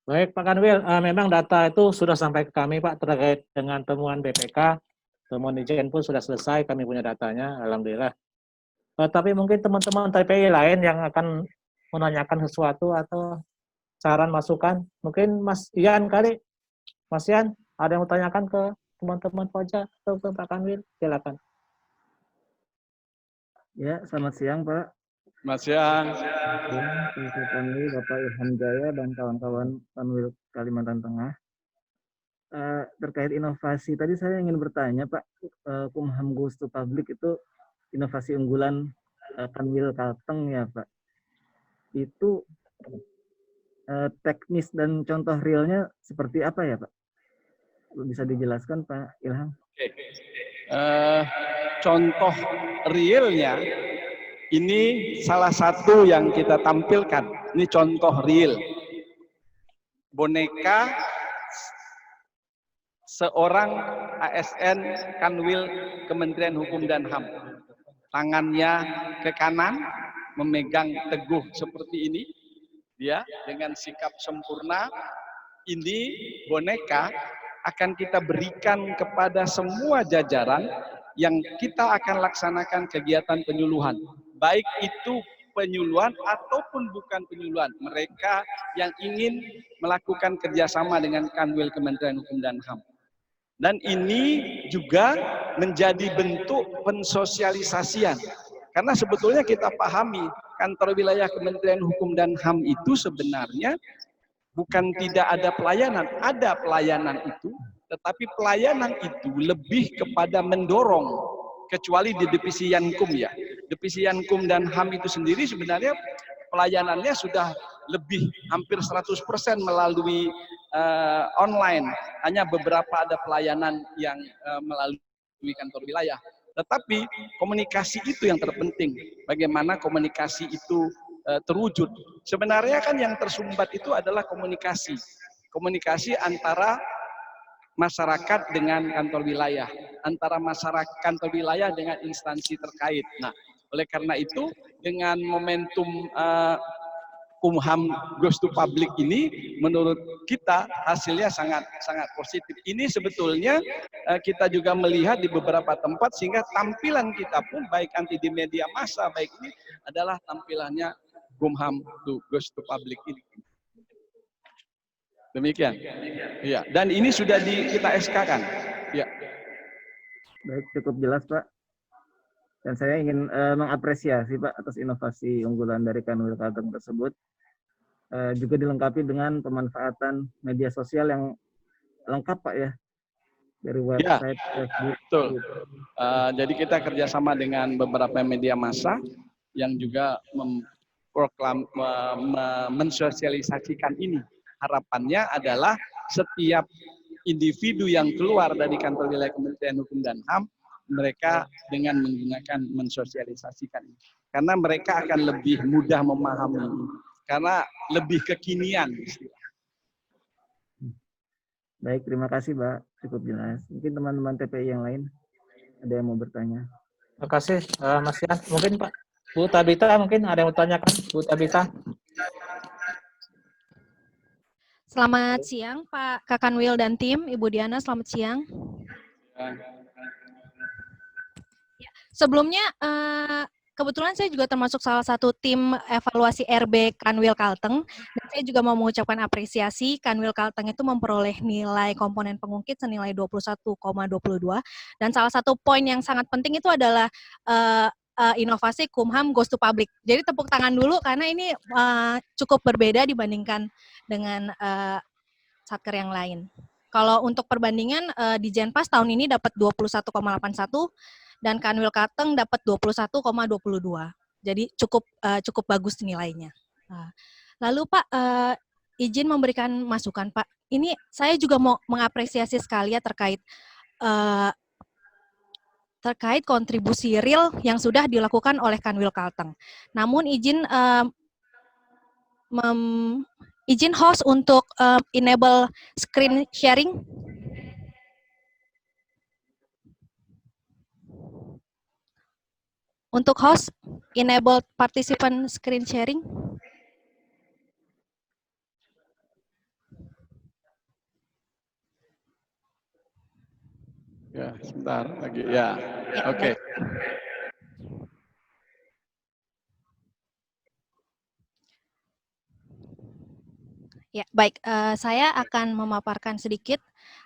Baik Pak Kanwil, memang data itu sudah sampai ke kami Pak terkait dengan temuan BPK, temuan Ijen pun sudah selesai, kami punya datanya, alhamdulillah. Tapi mungkin teman-teman TPI lain yang akan menanyakan sesuatu atau saran masukan, mungkin Mas Ian kali, Mas Ian ada yang mau tanyakan ke teman-teman Koja atau ke Pak Kanwil, silakan. Ya, selamat siang Pak. Selamat siang. Pak Kanwil, Bapak Ilham Jaya dan kawan-kawan Kanwil Kalimantan Tengah. Terkait inovasi, tadi saya ingin bertanya Pak, Kumham Goes to Public itu inovasi unggulan Kanwil Kalteng ya Pak. Itu teknis dan contoh realnya seperti apa ya Pak? Bisa dijelaskan Pak Ilham? Oke. Contoh realnya ini salah satu yang kita tampilkan. Ini contoh real. Boneka seorang ASN Kanwil Kementerian Hukum dan HAM. Tangannya ke kanan, memegang teguh seperti ini. Dia dengan sikap sempurna. Ini boneka akan kita berikan kepada semua jajaran yang kita akan laksanakan kegiatan penyuluhan. Baik itu penyuluhan ataupun bukan penyuluhan. Mereka yang ingin melakukan kerjasama dengan Kanwil Kementerian Hukum dan HAM. Dan ini juga menjadi bentuk pensosialisasian. Karena sebetulnya kita pahami, kantor wilayah Kementerian Hukum dan HAM itu sebenarnya bukan tidak ada pelayanan itu, tetapi pelayanan itu lebih kepada mendorong, kecuali di divisi Yankum ya. Divisi Yankum dan HAM itu sendiri sebenarnya pelayanannya sudah lebih hampir 100% melalui online. Hanya beberapa ada pelayanan yang melalui kantor wilayah. Tetapi komunikasi itu yang terpenting. Bagaimana komunikasi itu terwujud. Sebenarnya kan yang tersumbat itu adalah komunikasi. Komunikasi antara masyarakat dengan kantor wilayah, antara masyarakat kantor wilayah dengan instansi terkait. Nah, oleh karena itu dengan momentum Kumham Goes to Public ini, menurut kita hasilnya sangat positif. Ini sebetulnya kita juga melihat di beberapa tempat, sehingga tampilan kita pun baik nanti di media massa baik ini adalah tampilannya Kumham Goes to Public ini. Demikian. Iya, dan ini sudah kita SK-kan. Ya. Baik, cukup jelas Pak. Dan saya ingin mengapresiasi Pak atas inovasi unggulan dari Kanwil Kalteng tersebut. Juga dilengkapi dengan pemanfaatan media sosial yang lengkap Pak ya. Dari website, Facebook. Betul. Jadi kita kerjasama dengan beberapa media massa yang juga mensosialisasikan ini. Harapannya adalah setiap individu yang keluar dari kantor wilayah Kementerian Hukum dan HAM, mereka dengan menggunakan mensosialisasikan ini. Karena mereka akan lebih mudah memahami, karena lebih kekinian. Baik, terima kasih Pak, cukup jelas. Mungkin teman-teman TPI yang lain ada yang mau bertanya. Terima kasih Mas Ian. Mungkin Pak Bu Tabita mungkin ada yang mau tanyakan, Bu Tabita. Selamat siang Pak Kakanwil dan tim, Ibu Diana selamat siang. Sebelumnya kebetulan saya juga termasuk salah satu tim evaluasi RB Kanwil Kalteng, dan saya juga mau mengucapkan apresiasi. Kanwil Kalteng itu memperoleh nilai komponen pengungkit senilai 21,22, dan salah satu poin yang sangat penting itu adalah inovasi Kumham Goes to Public. Jadi tepuk tangan dulu karena ini cukup berbeda dibandingkan dengan satker yang lain. Kalau untuk perbandingan di Jenpas tahun ini dapat 21,81 dan Kanwil Kalteng dapat 21,22. Jadi cukup bagus nilainya. Lalu Pak, izin memberikan masukan Pak. Ini saya juga mau mengapresiasi sekali ya terkait kontribusi real yang sudah dilakukan oleh Kanwil Kalteng. Namun izin izin host untuk enable screen sharing. Untuk host, enable participant screen sharing. Ya, sebentar lagi. Ya, oke. Ya, baik. Saya akan memaparkan sedikit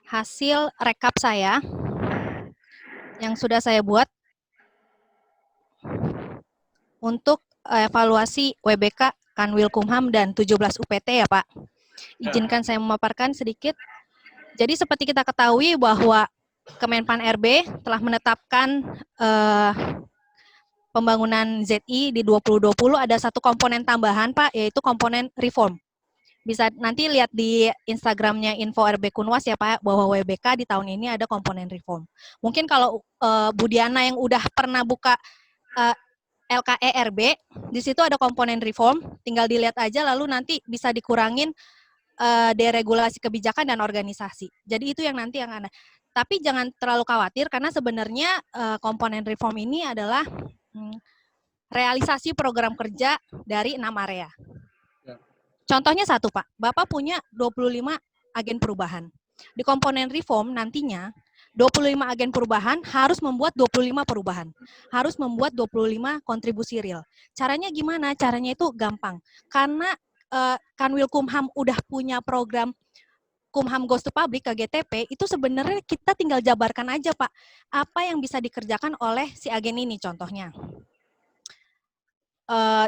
hasil rekap saya yang sudah saya buat untuk evaluasi WBK, Kanwil Kumham, dan 17 UPT ya Pak. Izinkan saya memaparkan sedikit. Jadi seperti kita ketahui bahwa Kemenpan RB telah menetapkan pembangunan ZI di 2020 ada satu komponen tambahan Pak, yaitu komponen reform. Bisa nanti lihat di Instagramnya Info RB Kunwas ya Pak, bahwa WBK di tahun ini ada komponen reform. Mungkin kalau Bu Diana yang udah pernah buka LKE RB, di situ ada komponen reform, tinggal dilihat aja lalu nanti bisa dikurangin deregulasi kebijakan dan organisasi. Jadi itu yang nanti yang ada. Tapi jangan terlalu khawatir karena sebenarnya komponen reform ini adalah realisasi program kerja dari 6 area. Contohnya satu Pak, Bapak punya 25 agen perubahan. Di komponen reform nantinya 25 agen perubahan harus membuat 25 perubahan. Harus membuat 25 kontribusi real. Caranya gimana? Caranya itu gampang. Karena Kanwil Kumham udah punya program Kumham Goes to Public KGTP, itu sebenarnya kita tinggal jabarkan aja Pak. Apa yang bisa dikerjakan oleh si agen ini contohnya.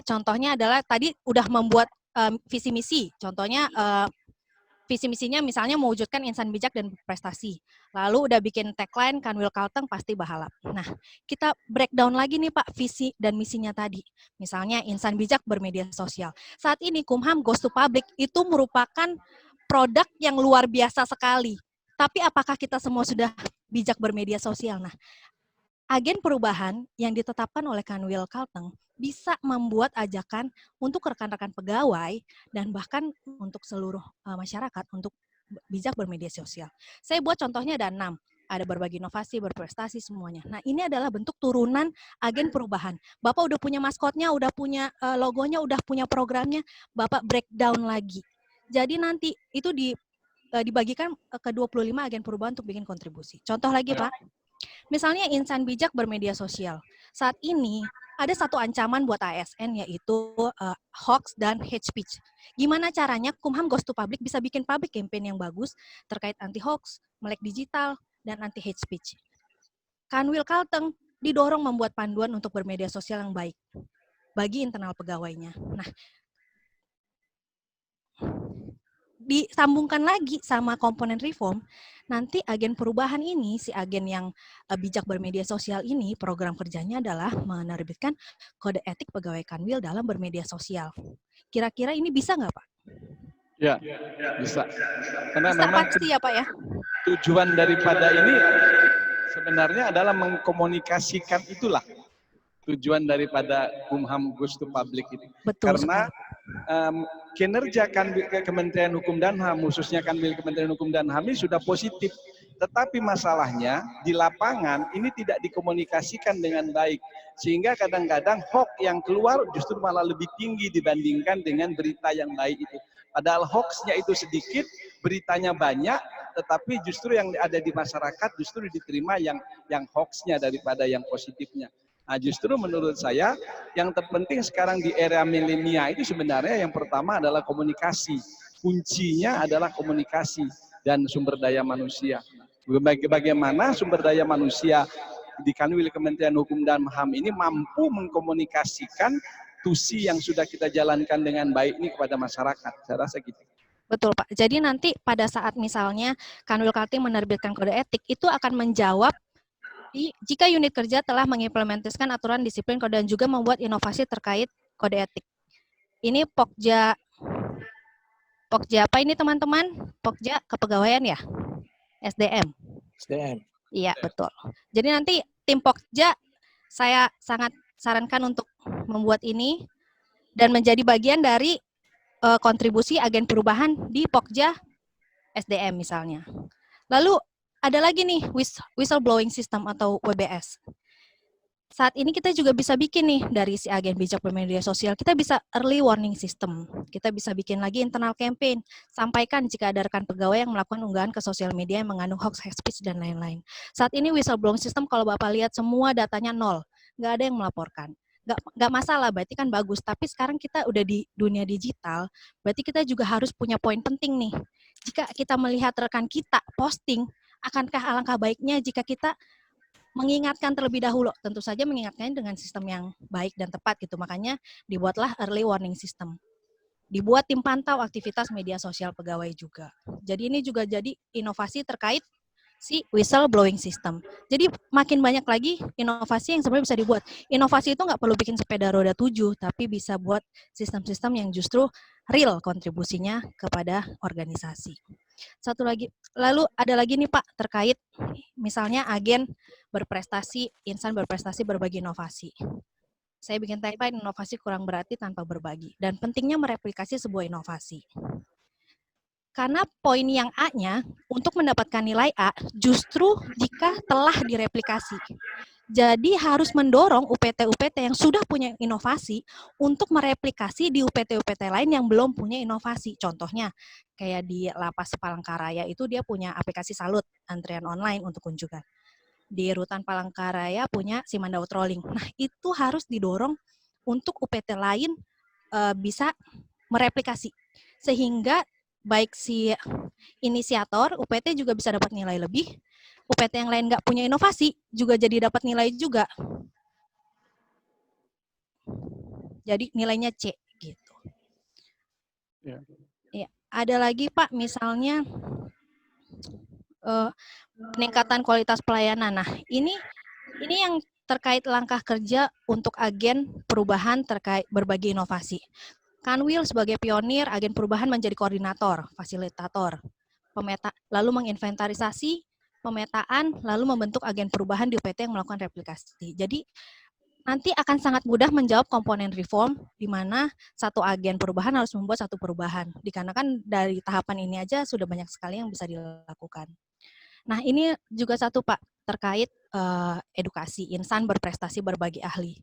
Contohnya adalah tadi udah membuat visi misi. Contohnya visi misinya misalnya mewujudkan insan bijak dan berprestasi. Lalu udah bikin tagline Kanwil Kalteng pasti bahalap. Nah, kita breakdown lagi nih Pak visi dan misinya tadi. Misalnya insan bijak bermedia sosial. Saat ini Kumham Goes to Public itu merupakan produk yang luar biasa sekali. Tapi apakah kita semua sudah bijak bermedia sosial? Nah, agen perubahan yang ditetapkan oleh Kanwil Kalteng bisa membuat ajakan untuk rekan-rekan pegawai dan bahkan untuk seluruh masyarakat untuk bijak bermedia sosial. Saya buat contohnya ada 6. Ada berbagi inovasi, berprestasi, semuanya. Nah, ini adalah bentuk turunan agen perubahan. Bapak udah punya maskotnya, udah punya logonya, udah punya programnya, Bapak breakdown lagi. Jadi nanti itu dibagikan ke 25 agen perubahan untuk bikin kontribusi. Contoh lagi, Pak. Misalnya insan bijak bermedia sosial. Saat ini ada satu ancaman buat ASN yaitu hoax dan hate speech. Gimana caranya Kumham Goes to Public bisa bikin public campaign yang bagus terkait anti hoax, melek digital, dan anti hate speech. Kanwil Kalteng didorong membuat panduan untuk bermedia sosial yang baik bagi internal pegawainya. Nah, disambungkan lagi sama komponen reform, nanti agen perubahan ini, si agen yang bijak bermedia sosial ini, program kerjanya adalah menerbitkan kode etik pegawai Kanwil dalam bermedia sosial. Kira-kira ini bisa nggak Pak? Ya, bisa. Karena bisa memang pasti ya Pak ya? Tujuan daripada ini sebenarnya adalah mengkomunikasikan itulah. Tujuan daripada Kumham Goes to Public itu. Betul Karena kinerja Kementerian Hukum dan HAM, khususnya Kanwil Kementerian Hukum dan HAM ini sudah positif. Tetapi masalahnya di lapangan ini tidak dikomunikasikan dengan baik. Sehingga kadang-kadang hoax yang keluar justru malah lebih tinggi dibandingkan dengan berita yang baik itu. Padahal hoaxnya itu sedikit, beritanya banyak, tetapi justru yang ada di masyarakat justru diterima yang hoaxnya daripada yang positifnya. Nah, justru menurut saya yang terpenting sekarang di era milenial itu sebenarnya yang pertama adalah komunikasi. Kuncinya adalah komunikasi dan sumber daya manusia. Bagaimana sumber daya manusia di Kanwil Kementerian Hukum dan HAM ini mampu mengkomunikasikan tusi yang sudah kita jalankan dengan baik ini kepada masyarakat. Saya rasa gitu. Betul Pak. Jadi nanti pada saat misalnya Kanwil Kalteng menerbitkan kode etik, itu akan menjawab jika unit kerja telah mengimplementasikan aturan disiplin kode dan juga membuat inovasi terkait kode etik. Ini Pokja apa ini teman-teman? Pokja kepegawaian ya? SDM. SDM. Iya, betul. Jadi nanti tim Pokja saya sangat sarankan untuk membuat ini dan menjadi bagian dari kontribusi agen perubahan di Pokja SDM misalnya. Lalu ada lagi nih whistleblowing system atau WBS. Saat ini kita juga bisa bikin nih dari si agen bijak bermedia sosial, kita bisa early warning system. Kita bisa bikin lagi internal campaign. Sampaikan jika ada rekan pegawai yang melakukan unggahan ke sosial media yang mengandung hoax, hate speech, dan lain-lain. Saat ini whistleblowing system kalau Bapak lihat semua datanya nol. Nggak ada yang melaporkan. Nggak masalah, berarti kan bagus. Tapi sekarang kita udah di dunia digital, berarti kita juga harus punya poin penting nih. Jika kita melihat rekan kita posting, akankah alangkah baiknya jika kita mengingatkan terlebih dahulu, tentu saja mengingatkan dengan sistem yang baik dan tepat gitu. Makanya dibuatlah early warning system. Dibuat tim pantau aktivitas media sosial pegawai juga. Jadi ini juga jadi inovasi terkait si whistleblowing system. Jadi makin banyak lagi inovasi yang sebenarnya bisa dibuat. Inovasi itu nggak perlu bikin sepeda roda 7, tapi bisa buat sistem-sistem yang justru real kontribusinya kepada organisasi. Satu lagi, lalu ada lagi nih Pak, terkait misalnya agen berprestasi, insan berprestasi berbagi inovasi. Saya bikin tagline, inovasi kurang berarti tanpa berbagi. Dan pentingnya mereplikasi sebuah inovasi. Karena poin yang A-nya, untuk mendapatkan nilai A, justru jika telah direplikasi. Jadi harus mendorong UPT-UPT yang sudah punya inovasi untuk mereplikasi di UPT-UPT lain yang belum punya inovasi. Contohnya, kayak di Lapas Palangkaraya itu dia punya aplikasi Salut, antrian online untuk kunjungan. Di Rutan Palangkaraya punya Simandau Trolling. Nah, itu harus didorong untuk UPT lain bisa mereplikasi. Sehingga baik si inisiator, UPT juga bisa dapat nilai lebih, UPT yang lain nggak punya inovasi juga jadi dapat nilai juga. Jadi nilainya C gitu. Ya, ada lagi Pak, misalnya peningkatan kualitas pelayanan. Nah, ini yang terkait langkah kerja untuk agen perubahan terkait berbagi inovasi. Kanwil sebagai pionir, agen perubahan menjadi koordinator, fasilitator, lalu menginventarisasi, pemetaan, lalu membentuk agen perubahan di UPT yang melakukan replikasi. Jadi nanti akan sangat mudah menjawab komponen reform, di mana satu agen perubahan harus membuat satu perubahan. Dikarenakan dari tahapan ini aja sudah banyak sekali yang bisa dilakukan. Nah, ini juga satu Pak, terkait edukasi, insan berprestasi berbagi ahli.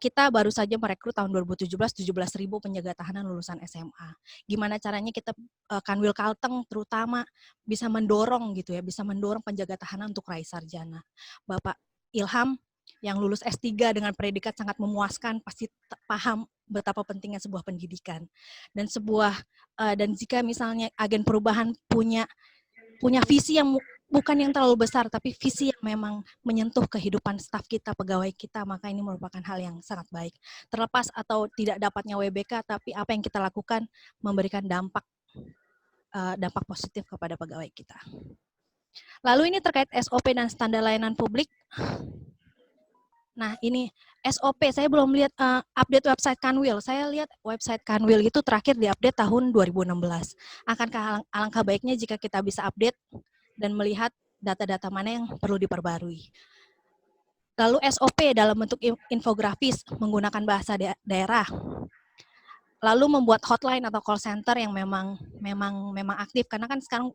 Kita baru saja merekrut tahun 2017 17.000 penjaga tahanan lulusan SMA. Gimana caranya kita Kanwil Kalteng terutama bisa mendorong gitu ya, bisa mendorong penjaga tahanan untuk raih sarjana. Bapak Ilham yang lulus S3 dengan predikat sangat memuaskan pasti paham betapa pentingnya sebuah pendidikan. Dan jika misalnya agen perubahan punya visi yang bukan yang terlalu besar, tapi visi yang memang menyentuh kehidupan staf kita, pegawai kita, maka ini merupakan hal yang sangat baik. Terlepas atau tidak dapatnya WBK, tapi apa yang kita lakukan memberikan dampak positif kepada pegawai kita. Lalu ini terkait SOP dan standar layanan publik. Nah, ini SOP, saya belum lihat update website Kanwil. Saya lihat website Kanwil itu terakhir diupdate tahun 2016. Akankah alangkah baiknya jika kita bisa update dan melihat data-data mana yang perlu diperbarui. Lalu SOP dalam bentuk infografis menggunakan bahasa daerah. Lalu membuat hotline atau call center yang memang aktif, karena kan sekarang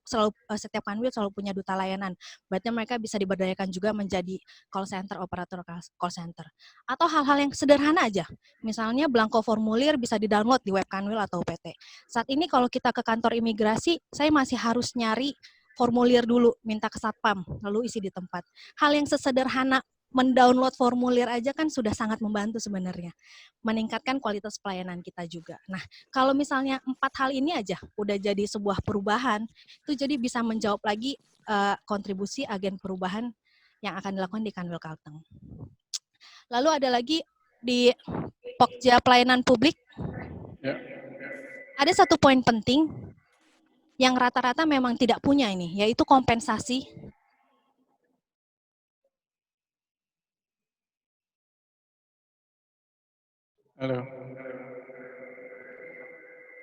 setiap Kanwil selalu punya duta layanan. Berarti mereka bisa diberdayakan juga menjadi call center, operator call center. Atau hal-hal yang sederhana aja. Misalnya belangko formulir bisa di-download di web Kanwil atau UPT. Saat ini kalau kita ke kantor imigrasi, saya masih harus nyari formulir dulu, minta ke satpam, lalu isi di tempat. Hal yang sesederhana mendownload formulir aja kan sudah sangat membantu sebenarnya, meningkatkan kualitas pelayanan kita juga. Nah, kalau misalnya 4 hal ini aja udah jadi sebuah perubahan, itu jadi bisa menjawab lagi kontribusi agen perubahan yang akan dilakukan di Kanwil Kalteng. Lalu ada lagi di Pokja Pelayanan Publik, ada satu poin penting yang rata-rata memang tidak punya ini, yaitu kompensasi. Halo.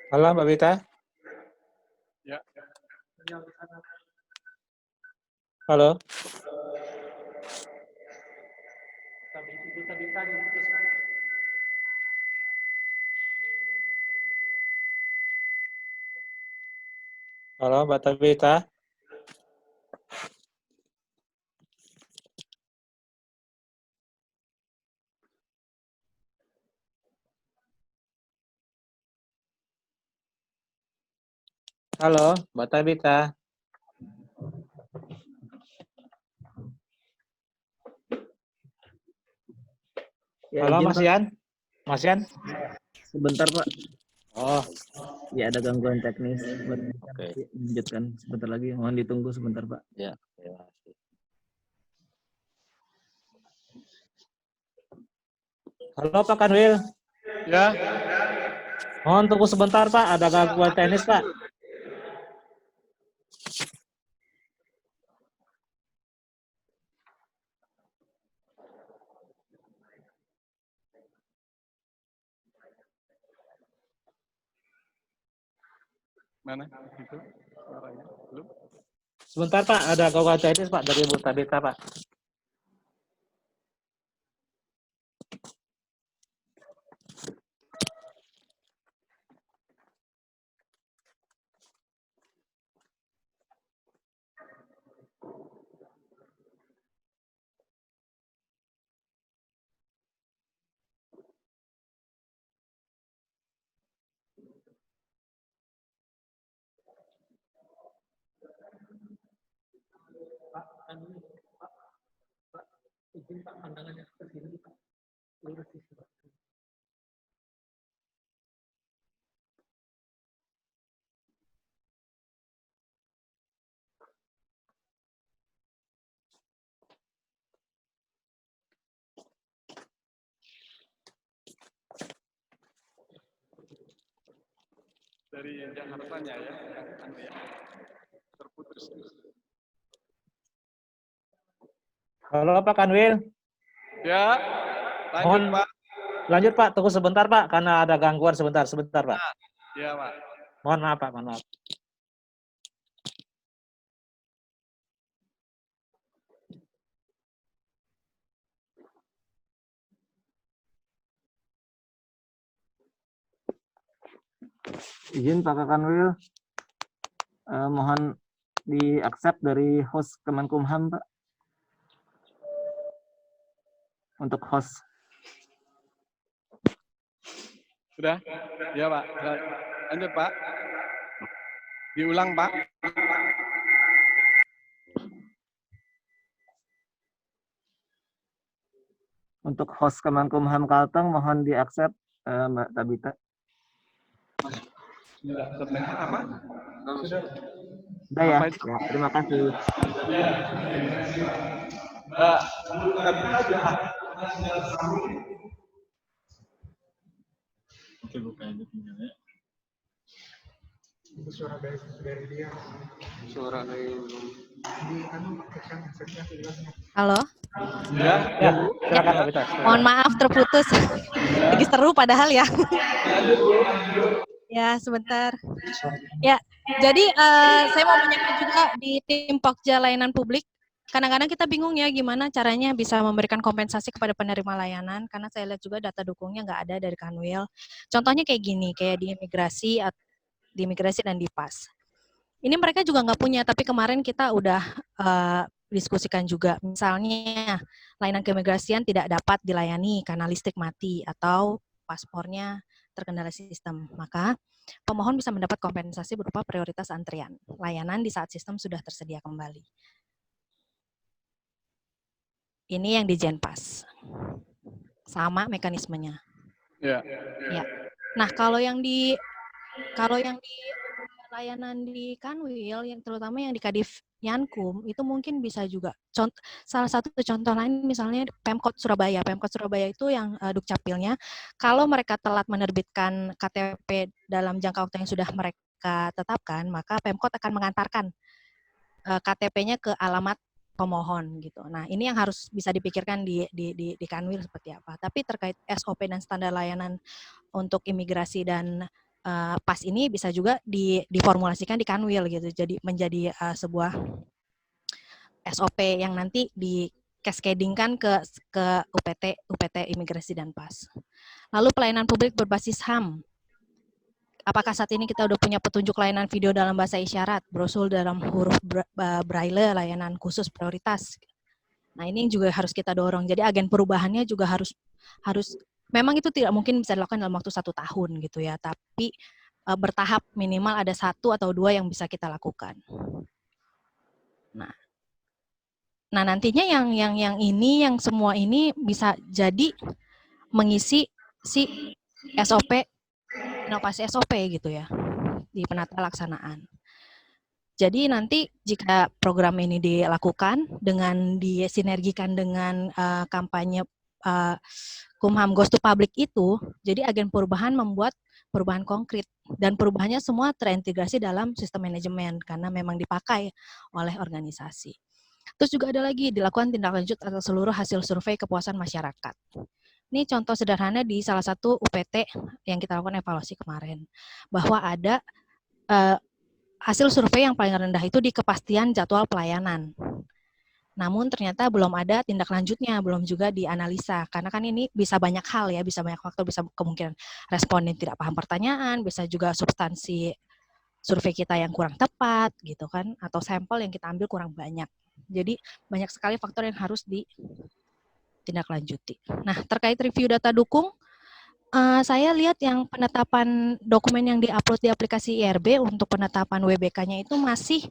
Halo, Mbak Bita. Ya. Halo. Halo, Mbak Tabita. Halo, Mbak Tabita. Ya, Halo, izin Mas Pak. Yan. Mas Yan. Sebentar Pak. Oh, Ya, ada gangguan teknis. oke. Lanjutkan sebentar lagi. Mohon ditunggu sebentar Pak. Ya, terima kasih. Halo, Pak Kanwil. Ya, Mohon tunggu sebentar, Pak. Ada gangguan teknis, Pak. mana itu suaranya? Belum. Sebentar, Pak. Ada gangguan teknis, Pak, dari Bu Tabita, Pak. Izin Pak, pandangannya ke sini, Pak. Lurus di sini. Dari Jakartanya ya, terputus. Halo, Pak Kanwil. Ya, lanjut Mohon Pak. lanjut, Pak. Tunggu sebentar, Pak, karena ada gangguan sebentar, Pak. Ya Pak. Mohon maaf, Pak. Mohon maaf. Izin Pak Kanwil. Mohon di-accept dari host Kemenkumham, Pak. Untuk host. Sudah? Ya Pak. Lanjut Pak. Diulang Pak. Untuk host Kemenkumham Kalteng, mohon di-accept Mbak Tabita. Sudah terdengar apa? Sudah ya? Apa itu? Ya, terima kasih. Oke, buka aja tinggalnya. Suara dari dia. Suara dari Di pakai headsetnya jelasnya. Halo. Ya, Ya, silakan Tabita. Mohon maaf terputus. Lagi seru padahal ya. Ya, sebentar. Ya, jadi saya mau menyampaikan juga di tim Pokja Layanan Publik. Kadang-kadang kita bingung ya gimana caranya bisa memberikan kompensasi kepada penerima layanan, karena saya lihat juga data dukungnya nggak ada dari Kanwil. Contohnya kayak gini, kayak di imigrasi dan di PAS. Ini mereka juga nggak punya, tapi kemarin kita udah diskusikan juga. Misalnya, layanan keimigrasian tidak dapat dilayani karena listrik mati atau paspornya terkendala sistem. Maka pemohon bisa mendapat kompensasi berupa prioritas antrian layanan di saat sistem sudah tersedia kembali. Ini yang di Jenpas. Sama mekanismenya. Ya. Ya. Nah, kalau yang di layanan di Kanwil, yang terutama yang di Kadif Yankum, itu mungkin bisa juga. Salah satu contoh lain misalnya Pemkot Surabaya. Pemkot Surabaya itu yang Dukcapilnya, kalau mereka telat menerbitkan KTP dalam jangka waktu yang sudah mereka tetapkan, maka Pemkot akan mengantarkan KTP-nya ke alamat pemohon gitu. Nah, ini yang harus bisa dipikirkan di Kanwil seperti apa. Tapi terkait SOP dan standar layanan untuk imigrasi dan PAS ini bisa juga diformulasikan di Kanwil gitu. Jadi menjadi sebuah SOP yang nanti di cascading-kan ke UPT imigrasi dan PAS. Lalu pelayanan publik berbasis HAM. apakah saat ini kita udah punya petunjuk layanan video dalam bahasa isyarat, brosur dalam huruf braille, layanan khusus prioritas. Nah, ini juga harus kita dorong. Jadi agen perubahannya juga harus memang itu tidak mungkin bisa dilakukan dalam waktu 1 tahun gitu ya, tapi bertahap, minimal ada 1 atau 2 yang bisa kita lakukan. Nah nantinya yang semua ini bisa jadi mengisi si SOP, inovasi SOP gitu ya, di penata laksanaan. Jadi nanti jika program ini dilakukan dengan disinergikan dengan kampanye Kumham Goes to Public itu, jadi agen perubahan membuat perubahan konkret dan perubahannya semua terintegrasi dalam sistem manajemen karena memang dipakai oleh organisasi. Terus juga ada lagi dilakukan tindak lanjut atas seluruh hasil survei kepuasan masyarakat. Ini contoh sederhana di salah satu UPT yang kita lakukan evaluasi kemarin, bahwa ada hasil survei yang paling rendah itu di kepastian jadwal pelayanan. Namun ternyata belum ada tindak lanjutnya, belum juga dianalisa. Karena kan ini bisa banyak hal ya, bisa banyak faktor, bisa kemungkinan responden tidak paham pertanyaan, bisa juga substansi survei kita yang kurang tepat gitu kan, atau sampel yang kita ambil kurang banyak. Jadi banyak sekali faktor yang harus ditindaklanjuti. Nah, terkait review data dukung, saya lihat yang penetapan dokumen yang diupload di aplikasi IRB untuk penetapan WBK-nya itu masih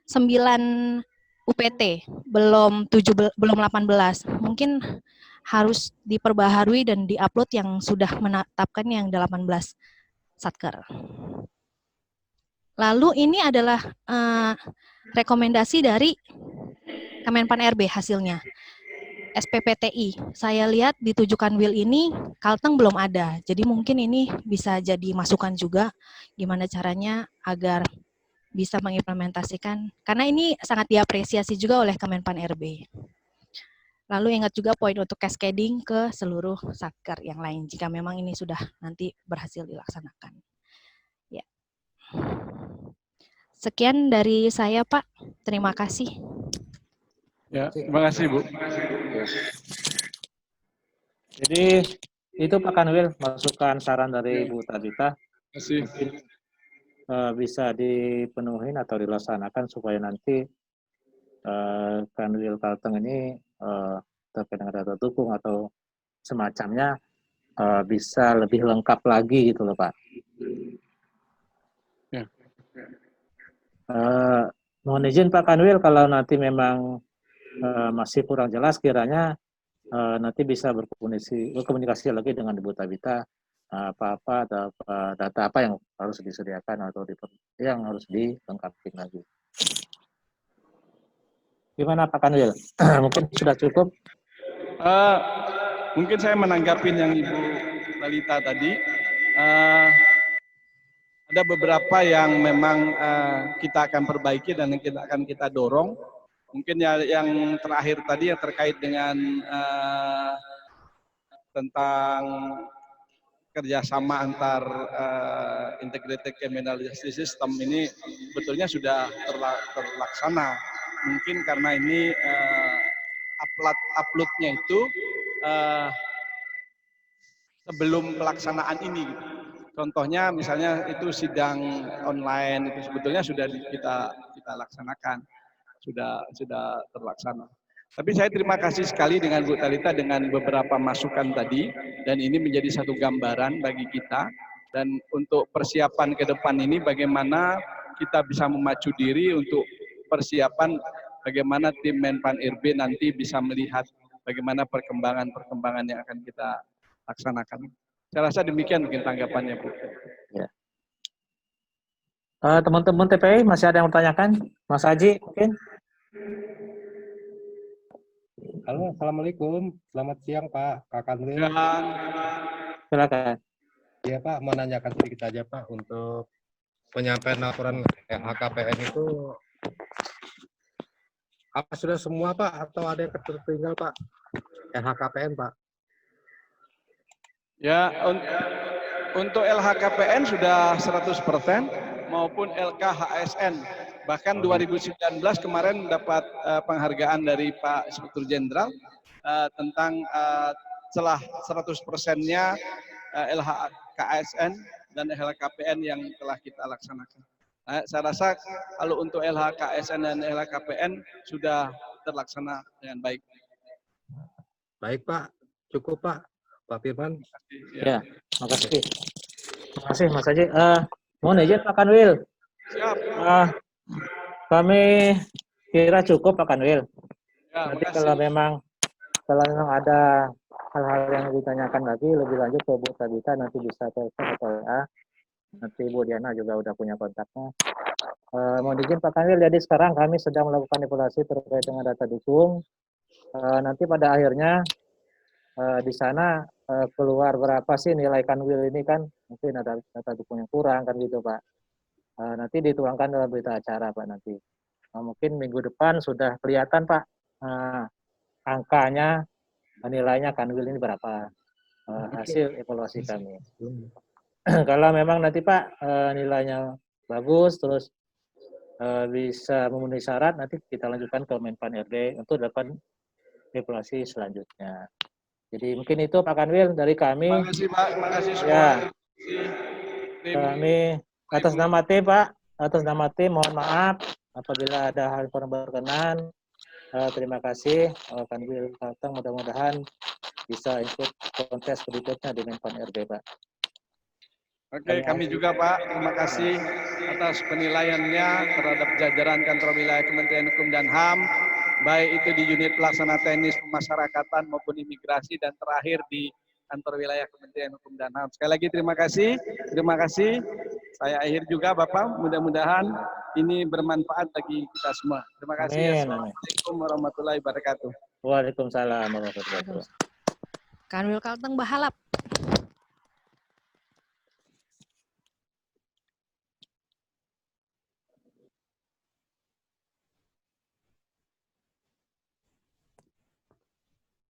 9 UPT, belum 18. Mungkin harus diperbaharui dan diupload yang sudah menetapkan yang 18 satker. Lalu ini adalah rekomendasi dari Kemenpan RB hasilnya. SPPTI, saya lihat di 7 Kanwil ini Kalteng belum ada, jadi mungkin ini bisa jadi masukan juga gimana caranya agar bisa mengimplementasikan, karena ini sangat diapresiasi juga oleh Kemenpan RB. Lalu ingat juga poin untuk cascading ke seluruh satker yang lain jika memang ini sudah nanti berhasil dilaksanakan. Ya. Sekian dari saya, Pak. Terima kasih. Ya, terima kasih, Bu. Jadi itu Pak Kanwil, masukan saran dari Bu Tabita. Terima kasih. Mungkin bisa dipenuhi atau dilaksanakan supaya nanti Kanwil Kalteng ini terkait dengan data dukung atau semacamnya bisa lebih lengkap lagi gitu loh Pak. Ya. Mohon izin Pak Kanwil kalau nanti memang masih kurang jelas kiranya nanti bisa berkomunikasi lagi dengan Ibu Tabita apa-apa atau data apa yang harus disediakan atau yang harus dilengkapi lagi. Gimana Pak Kanwil? Mungkin sudah cukup? Mungkin saya menanggapi yang Ibu Balita tadi. Ada beberapa yang memang kita akan perbaiki dan yang akan kita dorong. Mungkin ya yang terakhir tadi yang terkait dengan tentang kerjasama antar integrated criminal justice system ini sebetulnya sudah terlaksana. Mungkin karena ini uploadnya itu sebelum pelaksanaan ini. Contohnya misalnya itu sidang online itu sebetulnya sudah kita laksanakan, sudah terlaksana. Tapi saya terima kasih sekali dengan Bu Talita dengan beberapa masukan tadi dan ini menjadi satu gambaran bagi kita dan untuk persiapan ke depan ini bagaimana kita bisa memacu diri untuk persiapan bagaimana tim Menpan RB nanti bisa melihat bagaimana perkembangan yang akan kita laksanakan. Saya rasa demikian mungkin tanggapannya, Bu. Ya. Teman-teman TPI masih ada yang bertanyakan? Mas Haji mungkin? Halo, Assalamualaikum. Selamat siang, Pak. Kak Kanwil. Silakan. Iya, Pak. Mau nanyakan sedikit aja, Pak. Untuk penyampaian laporan LHKPN itu, apa sudah semua, Pak? Atau ada yang tertinggal, Pak? LHKPN, Pak. Ya, untuk LHKPN sudah 100% maupun LKHSN. Bahkan 2019 kemarin dapat penghargaan dari Pak Inspektur Jenderal tentang telah 100%-nya LHKSN dan LHKPN yang telah kita laksanakan. Nah, saya rasa kalau untuk LHKSN dan LHKPN sudah terlaksana dengan baik. Baik Pak, cukup Pak. Pak Firman. Ya, makasih. Makasih Mas Haji. Mohon izin Pak Kanwil. Siap. Kami kira cukup Pak Kanwil. Ya, Nanti makasih. kalau memang ada hal-hal yang ditanyakan lagi lebih lanjut ke Bu Tabita, nanti bisa telepon atau WA. Nanti Bu Diana juga udah punya kontaknya. Mohon izin Pak Kanwil, jadi sekarang kami sedang melakukan evaluasi terkait dengan data dukung. Nanti pada akhirnya di sana keluar berapa sih nilai Kanwil ini kan, mungkin ada data dukung yang kurang kan gitu Pak. Nanti dituangkan dalam berita acara Pak nanti. Mungkin minggu depan sudah kelihatan Pak angkanya, nilainya Kanwil ini berapa, hasil evaluasi kami. Kalau memang nanti Pak nilainya bagus, terus bisa memenuhi syarat, nanti kita lanjutkan ke Menpan RB untuk dilakukan evaluasi selanjutnya. Jadi mungkin itu Pak Kanwil dari kami. Terima kasih Pak, terima kasih semua. Ya, Tim. kami atas nama tim Pak, atas nama tim mohon maaf apabila ada hal yang kurang berkenan. Terima kasih Kanwil Kalteng, mudah-mudahan bisa ikut kontes berikutnya di Menpan RB Pak. Oke, kami juga Pak, terima kasih atas penilaiannya terhadap jajaran kantor wilayah Kementerian Hukum dan HAM, baik itu di unit pelaksana teknis pemasyarakatan maupun imigrasi, dan terakhir di kantor wilayah Kementerian Hukum dan HAM. Sekali lagi terima kasih, terima kasih. Saya akhir juga Bapak, mudah-mudahan ini bermanfaat bagi kita semua. Terima kasih. Amin. Assalamualaikum warahmatullahi wabarakatuh. Waalaikumsalam warahmatullahi wabarakatuh. Kanwil Kalteng Bahalap.